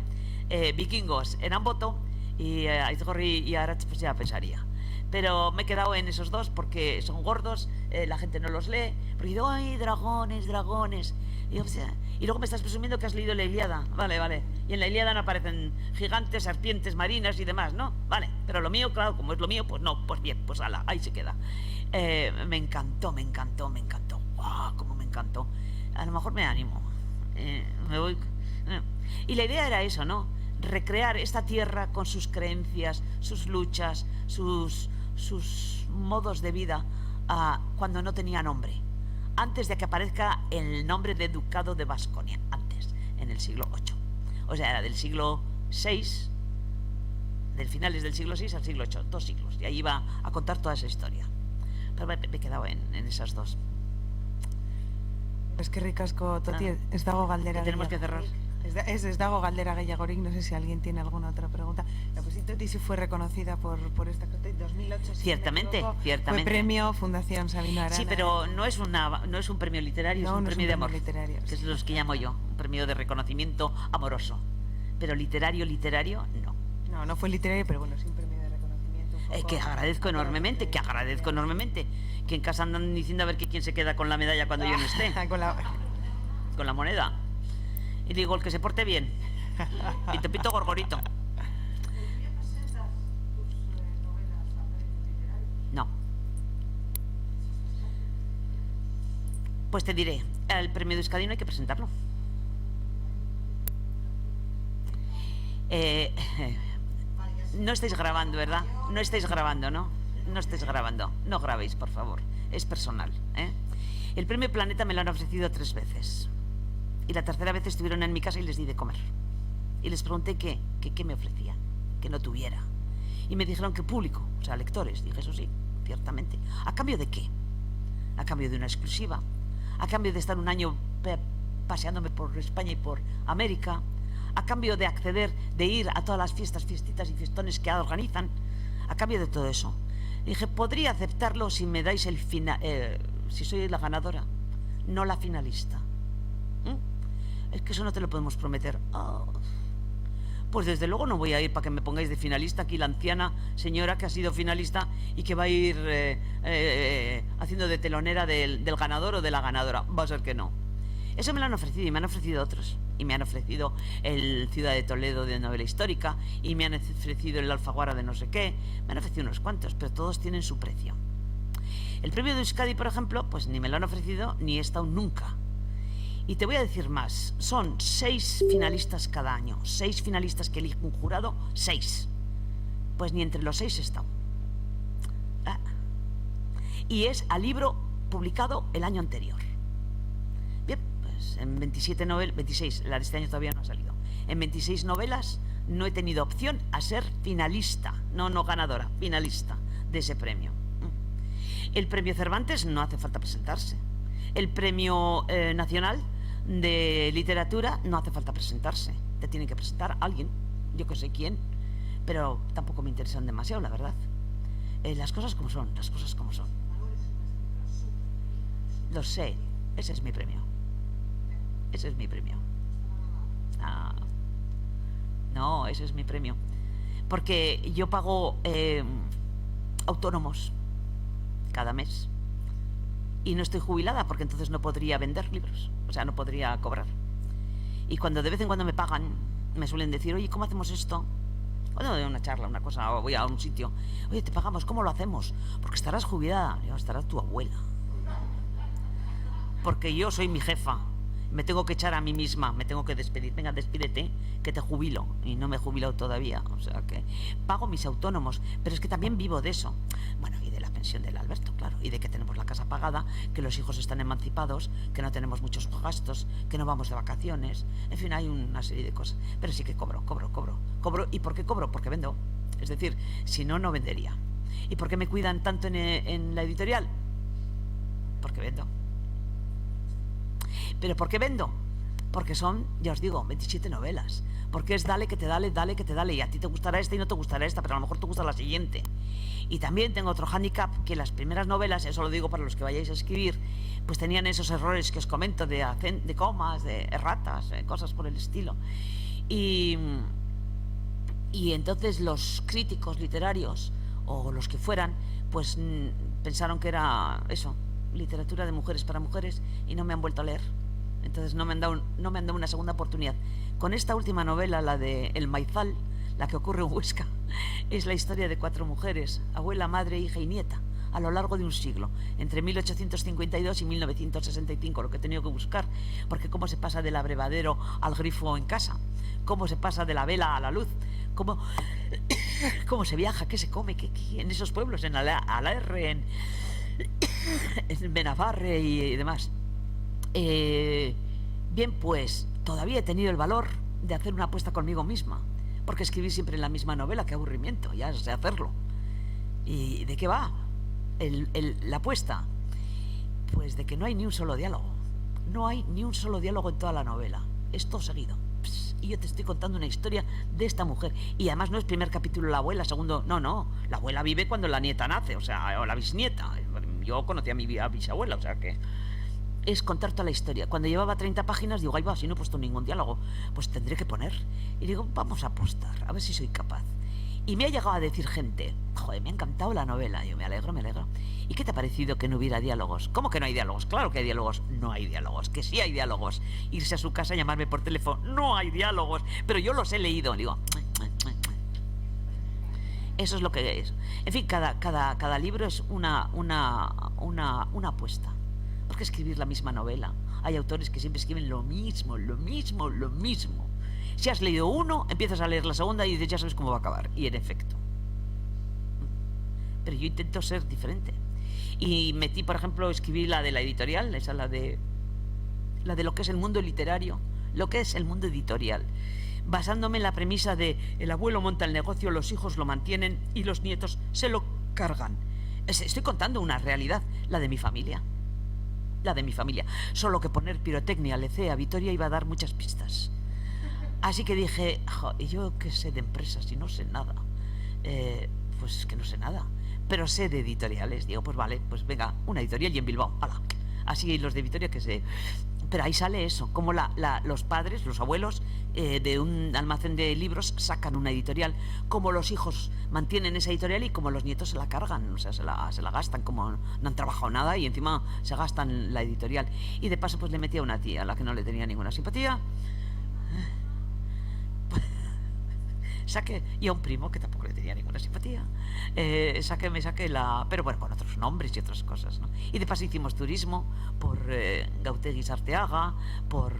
[SPEAKER 3] vikingos en Amboto, y Aizgorri y Aratz, pues ya pensaría. Pero me he quedado en esos 2 porque son gordos, la gente no los lee. Porque digo, ¡ay, dragones! Y luego me estás presumiendo que has leído la Ilíada. Vale. Y en la Ilíada no aparecen gigantes, serpientes marinas y demás, ¿no? Vale, pero lo mío, claro, como es lo mío, pues no, pues bien, pues ala, ahí se queda. Me encantó. ¡Guau! Cómo me encantó. A lo mejor me animo. Me voy... Y la idea era eso, ¿no? recrear esta tierra con sus creencias, sus luchas, sus modos de vida cuando no tenía nombre, antes de que aparezca el nombre de Ducado de Baskonia, antes, en el siglo VIII. O sea, era del siglo VI, del finales del siglo VI al siglo VIII, 2 siglos, y ahí iba a contar toda esa historia. Pero me he quedado en esas dos.
[SPEAKER 1] Eskerrik asko, Toti, ez dago galdera
[SPEAKER 3] Tenemos que
[SPEAKER 1] gehiago.
[SPEAKER 3] cerrar.
[SPEAKER 1] Ez dago galdera gehiagorik, no sé si alguien tiene alguna otra pregunta. Pues sí, Toti sí fue reconocida por esta en 2008. Si
[SPEAKER 3] Ciertamente,
[SPEAKER 1] no me equivoco,
[SPEAKER 3] ciertamente.
[SPEAKER 1] Fue premio Fundación Sabino Arana.
[SPEAKER 3] Sí, pero no es un premio literario,
[SPEAKER 1] No,
[SPEAKER 3] es un
[SPEAKER 1] no
[SPEAKER 3] premio de amor,
[SPEAKER 1] literario,
[SPEAKER 3] que es
[SPEAKER 1] sí.
[SPEAKER 3] los que llamo yo, un premio de reconocimiento amoroso. Pero literario, no.
[SPEAKER 1] No fue literario, pero bueno, sí un premio de reconocimiento. Un poco
[SPEAKER 3] Que agradezco enormemente, que en casa andan diciendo a ver quién se queda con la medalla cuando yo no esté, con la moneda. Y digo, el que se porte bien. Pito, pito, gorgorito. No. Pues te diré, el premio de Euskadi no hay que presentarlo. No estáis grabando, ¿verdad? No estáis grabando, ¿no? No estáis grabando. No grabéis, por favor. Es personal, ¿eh? El premio Planeta me lo han ofrecido 3 veces. Y la tercera vez estuvieron en mi casa y les di de comer. Y les pregunté qué me ofrecían, que no tuviera. Y me dijeron que público, o sea, lectores. Dije, eso sí, ciertamente. ¿A cambio de qué? A cambio de una exclusiva. A cambio de estar un año paseándome por España y por América. A cambio de acceder, de ir a todas las fiestitas y fiestones que organizan. A cambio de todo eso. Dije, podría aceptarlo si me dais el final, si soy la ganadora, no la finalista. Es que eso no te lo podemos prometer. Pues desde luego no voy a ir para que me pongáis de finalista aquí la anciana señora que ha sido finalista y que va a ir haciendo de telonera del ganador o de la ganadora. Va a ser que no. Eso me lo han ofrecido y me han ofrecido otros. Y me han ofrecido el Ciudad de Toledo de novela histórica y me han ofrecido el Alfaguara de no sé qué. Me han ofrecido unos cuantos, pero todos tienen su precio. El premio de Euskadi, por ejemplo, pues ni me lo han ofrecido ni he estado nunca. Y te voy a decir más, son 6 finalistas cada año, 6 finalistas que elige un jurado, 6. Pues ni entre los 6 he estado. Y es al libro publicado el año anterior. Bien, pues en 26, la de este año todavía no ha salido. En 26 novelas no he tenido opción a ser finalista, no ganadora, finalista de ese premio. El premio Cervantes no hace falta presentarse. El premio nacional de literatura no hace falta presentarse. Te tiene que presentar alguien, yo que sé quién, pero tampoco me interesan demasiado, la verdad. Las cosas como son, las cosas como son. Lo sé, ese es mi premio. Ese es mi premio. No, ese es mi premio. Porque yo pago autónomos cada mes. Y no estoy jubilada porque entonces no podría vender libros, o sea, no podría cobrar. Y cuando de vez en cuando me pagan, me suelen decir, oye, ¿cómo hacemos esto? Cuando doy una charla, una cosa, o voy a un sitio, oye, te pagamos, ¿cómo lo hacemos? Porque estarás jubilada. Digo, estará tu abuela. Porque yo soy mi jefa, me tengo que echar a mí misma, me tengo que despedir. Venga, despídete, que te jubilo. Y no me he jubilado todavía, o sea que pago mis autónomos, pero es que también vivo de eso. Bueno, y de la pensión del Alberto, claro, y de que tenemos la casa pagada, que los hijos están emancipados, que no tenemos muchos gastos, que no vamos de vacaciones, en fin, hay una serie de cosas. Pero sí que cobro. ¿Y por qué cobro? Porque vendo. Es decir, si no, no vendería. ¿Y por qué me cuidan tanto en la editorial? Porque vendo. ¿Pero por qué vendo? Porque son, ya os digo, 27 novelas. Porque es dale que te dale, dale que te dale. Y a ti te gustará esta y no te gustará esta, pero a lo mejor te gusta la siguiente. Y también tengo otro hándicap, que las primeras novelas, eso lo digo para los que vayáis a escribir, pues tenían esos errores que os comento de comas, de erratas, cosas por el estilo. Y entonces los críticos literarios, o los que fueran, pues pensaron que era eso, literatura de mujeres para mujeres, y no me han vuelto a leer. Entonces no me han dado una segunda oportunidad. Con esta última novela, la de El Maizal, la que ocurre en Huesca, es la historia de 4 mujeres, abuela, madre, hija y nieta. a lo largo de un siglo, entre 1852 y 1965, lo que he tenido que buscar, porque cómo se pasa del abrevadero al grifo en casa, cómo se pasa de la vela a la luz, cómo se viaja, qué se come, qué en esos pueblos, en Alarre, en Benavarre y demás. Bien, pues todavía he tenido el valor de hacer una apuesta conmigo misma, porque escribir siempre en la misma novela, qué aburrimiento, ya sé hacerlo. ¿Y de qué va la apuesta? Pues de que no hay ni un solo diálogo. No hay ni un solo diálogo en toda la novela. Es todo seguido. Y yo te estoy contando una historia de esta mujer. Y además no es primer capítulo la abuela, segundo... No. La abuela vive cuando la nieta nace, o sea, o la bisnieta. Yo conocí a mi bisabuela, o sea que... Es contar toda la historia. Cuando llevaba 30 páginas, digo, ahí va, si no he puesto ningún diálogo, pues tendré que poner. Y digo, vamos a apostar, a ver si soy capaz. Y me ha llegado a decir gente, joder, me ha encantado la novela. Yo, me alegro. ¿Y qué te ha parecido que no hubiera diálogos? ¿Cómo que no hay diálogos? Claro que hay diálogos. No hay diálogos, que sí hay diálogos. Irse a su casa, llamarme por teléfono, no hay diálogos. Pero yo los he leído. Digo, eso es lo que es. En fin, cada libro es una apuesta. ¿Por qué escribir la misma novela? Hay autores que siempre escriben lo mismo. Si has leído uno, empiezas a leer la segunda y dices, ya sabes cómo va a acabar. Y en efecto. Pero yo intento ser diferente. Y metí, por ejemplo, escribí la de la editorial, esa la de lo que es el mundo literario, lo que es el mundo editorial, basándome en la premisa de el abuelo monta el negocio, los hijos lo mantienen y los nietos se lo cargan. Estoy contando una realidad, la de mi familia. Solo que poner pirotecnia, Lecea, Vitoria iba a dar muchas pistas. Así que dije, yo qué sé de empresas y no sé nada. Pues que no sé nada, pero sé de editoriales. Digo, pues vale, pues venga, una editorial y en Bilbao, ¡hala! Así los de Vitoria que sé. Pero ahí sale eso, como los padres, los abueos de un almacén de libros sacan una editorial, como los hijos mantienen esa editorial y como los nietos se la cargan, o sea, se la gastan, como no han trabajado nada y encima se gastan la editorial. Y de paso pues le metí a una tía a la que no le tenía ninguna simpatía. Y a un primo que tampoco le tenía ninguna simpatía. Me saqué pero bueno, con otros nombres y otras cosas, ¿no? Y de paso hicimos turismo por Gautegui Sarteaga, por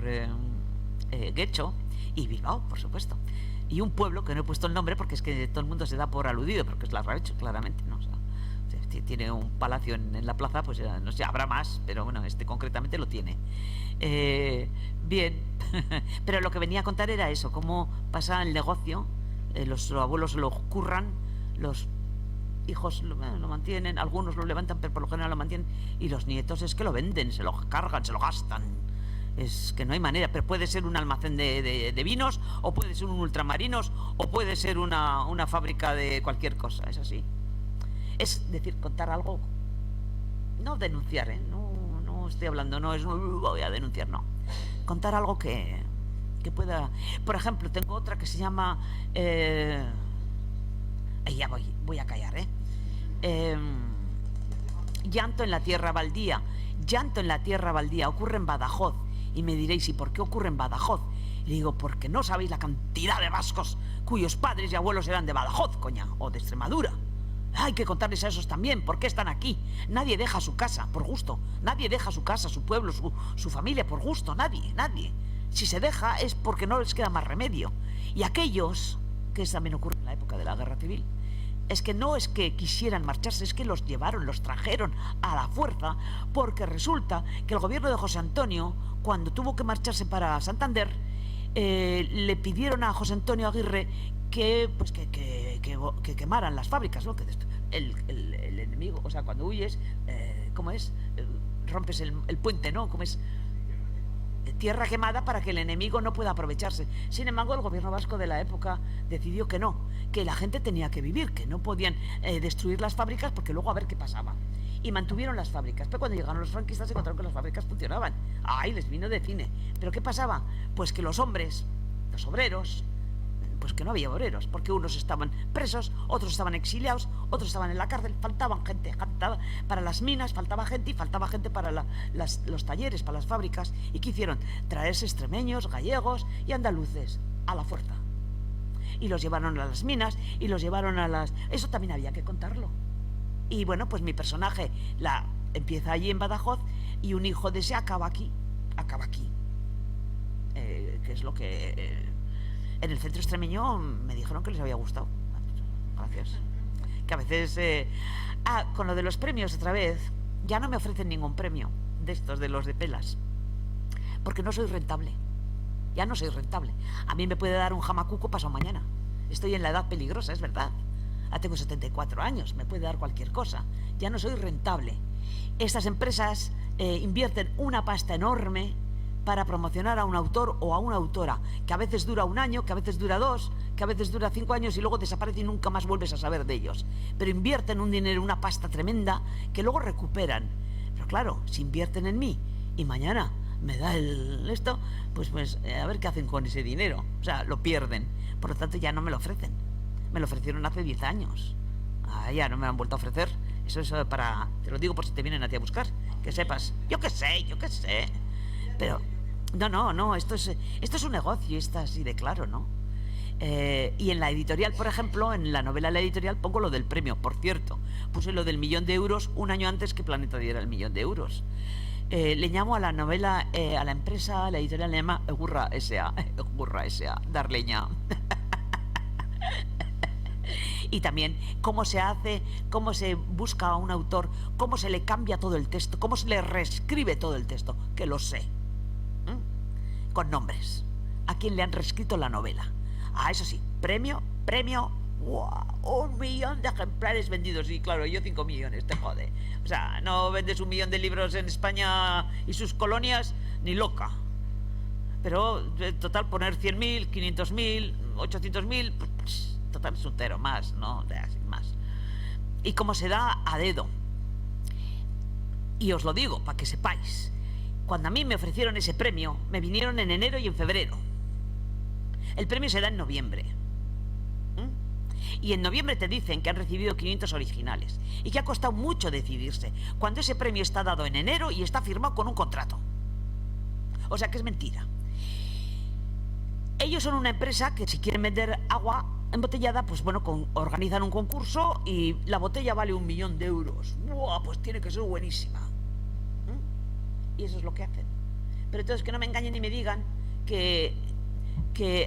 [SPEAKER 3] Guecho y Bilbao, por supuesto. Y un pueblo que no he puesto el nombre porque es que todo el mundo se da por aludido, porque es Larrabecho, claramente, ¿no? O sea, tiene un palacio en la plaza, pues no sé, habrá más, pero bueno, concretamente lo tiene. Bien, pero lo que venía a contar era eso, cómo pasa el negocio. Los abuelos lo curran, los hijos lo mantienen, algunos lo levantan, pero por lo general lo mantienen, y los nietos es que lo venden, se lo cargan, se lo gastan. Es que no hay manera, pero puede ser un almacén de vinos, o puede ser un ultramarinos, o puede ser una fábrica de cualquier cosa, es así. Es decir, contar algo, no denunciar, no estoy hablando, no es voy a denunciar, no. Contar algo que pueda... Por ejemplo, tengo otra que se llama... ya voy a callar, Llanto en la tierra baldía. Llanto en la tierra baldía. Ocurre en Badajoz. Y me diréis, ¿y por qué ocurre en Badajoz? Y digo, porque no sabéis la cantidad de vascos cuyos padres y abuelos eran de Badajoz, coña, o de Extremadura. Hay que contarles a esos también, ¿por qué están aquí? Nadie deja su casa por gusto. Nadie deja su casa, su pueblo, su familia por gusto. Nadie. Si se deja es porque no les queda más remedio. Y aquellos, que también ocurre en la época de la Guerra Civil, es que no es que quisieran marcharse, es que los llevaron, los trajeron a la fuerza, porque resulta que el gobierno de José Antonio, cuando tuvo que marcharse para Santander, le pidieron a José Antonio Aguirre que quemaran las fábricas, ¿no? Que el enemigo, o sea, cuando huyes, ¿cómo es? Rompes el puente, ¿no? ¿Cómo es? Tierra quemada para que el enemigo no pueda aprovecharse. Sin embargo, el gobierno vasco de la época decidió que no, que la gente tenía que vivir, que no podían destruir las fábricas porque luego a ver qué pasaba. Y mantuvieron las fábricas. Pero cuando llegaron los franquistas se encontraron que las fábricas funcionaban. ¡Ay, les vino de cine! ¿Pero qué pasaba? Pues que los hombres, los obreros, pues que no había obreros, porque unos estaban presos, otros estaban exiliados, otros estaban en la cárcel, faltaban gente, para las minas faltaba gente y faltaba gente para los talleres, para las fábricas. ¿Y qué hicieron? Traerse extremeños, gallegos y andaluces a la fuerza. Y los llevaron a las minas y los llevaron a las... Eso también había que contarlo. Y bueno, pues mi personaje empieza allí en Badajoz y un hijo de ese acaba aquí. Que es lo que en el centro extremeño me dijeron que les había gustado. Gracias. Que a veces... con lo de los premios otra vez, ya no me ofrecen ningún premio de estos, de los de pelas, porque no soy rentable. Ya no soy rentable. A mí me puede dar un jamacuco pasado mañana. Estoy en la edad peligrosa, es verdad. Tengo 74 años, me puede dar cualquier cosa. Ya no soy rentable. Estas empresas invierten una pasta enorme para promocionar a un autor o a una autora, que a veces dura 1 año, que a veces dura 2, que a veces dura 5 años y luego desaparece y nunca más vuelves a saber de ellos. Pero invierten un dinero, una pasta tremenda, que luego recuperan. Pero claro, si invierten en mí y mañana me da esto, pues a ver qué hacen con ese dinero. O sea, lo pierden. Por lo tanto, ya no me lo ofrecen. Me lo ofrecieron hace 10 años. Ya no me lo han vuelto a ofrecer. Eso es para... Te lo digo por si te vienen a ti a buscar. Que sepas. Yo qué sé. Pero... No, esto es un negocio, está así de claro, ¿no? Y en la editorial, por ejemplo, en la novela de la editorial pongo lo del premio. Por cierto, puse lo del 1.000.000 de euros 1 año antes que Planeta diera el 1.000.000 de euros. Le llamo a la novela, a la empresa, a la editorial le llama Egurra S.A. Dar leña. Y también cómo se hace, cómo se busca a un autor, cómo se le cambia todo el texto, cómo se le reescribe todo el texto, que lo sé. Con nombres. A quién le han reescrito la novela. Eso sí, premio, ¡wow! 1.000.000 de ejemplares vendidos. Y claro, yo 5 millones, te jode. O sea, no vendes 1.000.000 de libros en España y sus colonias, ni loca. Pero, total, poner 100.000, 500.000, 800.000, pues, total, es un cero más, ¿no? Sin más. Y como se da a dedo. Y os lo digo, para que sepáis. Cuando a mí me ofrecieron ese premio, me vinieron en enero y en febrero. El premio se da en noviembre. Y en noviembre te dicen que han recibido 500 originales y que ha costado mucho decidirse, cuando ese premio está dado en enero y está firmado con un contrato. O sea que es mentira. Ellos son una empresa que si quieren vender agua embotellada, pues bueno, organizan un concurso y la botella vale 1.000.000 de euros. ¡Buah! Pues tiene que ser buenísima. Y eso es lo que hacen. Pero entonces que no me engañen y me digan que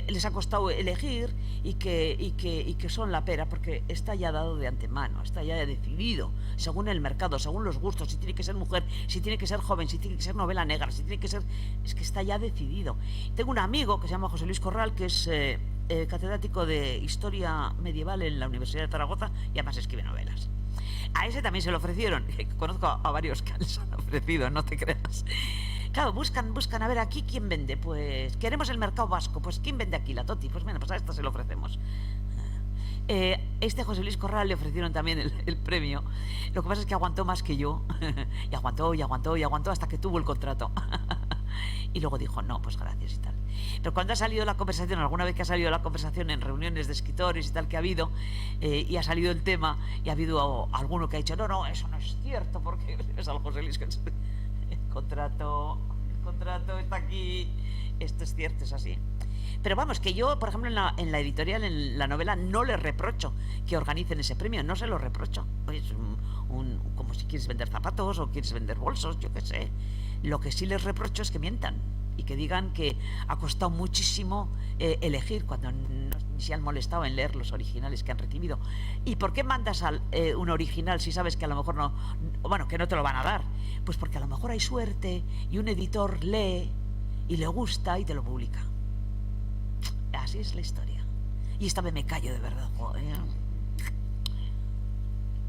[SPEAKER 3] les ha costado elegir y que son la pera, porque está ya dado de antemano, está ya decidido, según el mercado, según los gustos, si tiene que ser mujer, si tiene que ser joven, si tiene que ser novela negra, si tiene que ser... Es que está ya decidido. Tengo un amigo que se llama José Luis Corral, que es catedrático de Historia Medieval en la Universidad de Zaragoza y además escribe novelas. A ese también se lo ofrecieron. Conozco a varios que les han ofrecido, no te creas. Claro, buscan a ver aquí quién vende. Pues queremos el mercado vasco. Pues ¿quién vende aquí? La Toti. Pues bueno, pues a esta se lo ofrecemos. José Luis Corral le ofrecieron también el premio. Lo que pasa es que aguantó más que yo. Y aguantó hasta que tuvo el contrato. Y luego dijo, no, pues gracias y tal. Pero cuando ha salido la conversación, alguna vez que ha salido la conversación en reuniones de escritores y tal que ha habido, y ha salido el tema, y ha habido alguno que ha dicho, no, eso no es cierto, porque es al José Luis que el contrato está aquí, esto es cierto, es así. Pero vamos, que yo, por ejemplo, en la editorial, en la novela, no les reprocho que organicen ese premio, no se lo reprocho. Es como si quieres vender zapatos o quieres vender bolsos, yo qué sé. Lo que sí les reprocho es que mientan y que digan que ha costado muchísimo elegir cuando no se han molestado en leer los originales que han recibido. ¿Y por qué mandas un original si sabes que a lo mejor que no te lo van a dar? Pues porque a lo mejor hay suerte y un editor lee y le gusta y te lo publica. Así es la historia. Y esta vez me callo de verdad. Joder.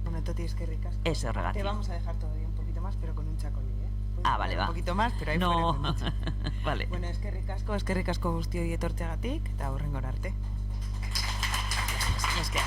[SPEAKER 1] Bueno, Toti, es que ricas.
[SPEAKER 3] Ese regalo.
[SPEAKER 1] Te vamos a dejar todavía un poquito más, pero con un chacolí, ¿eh?
[SPEAKER 3] Vale, va.
[SPEAKER 1] Un poquito más, pero ahí
[SPEAKER 3] no.
[SPEAKER 1] fuera con mucho.
[SPEAKER 3] Vale.
[SPEAKER 1] Bueno, es que ricasco guztioi etortzeagatik, eta hurrengora arte.
[SPEAKER 3] Es que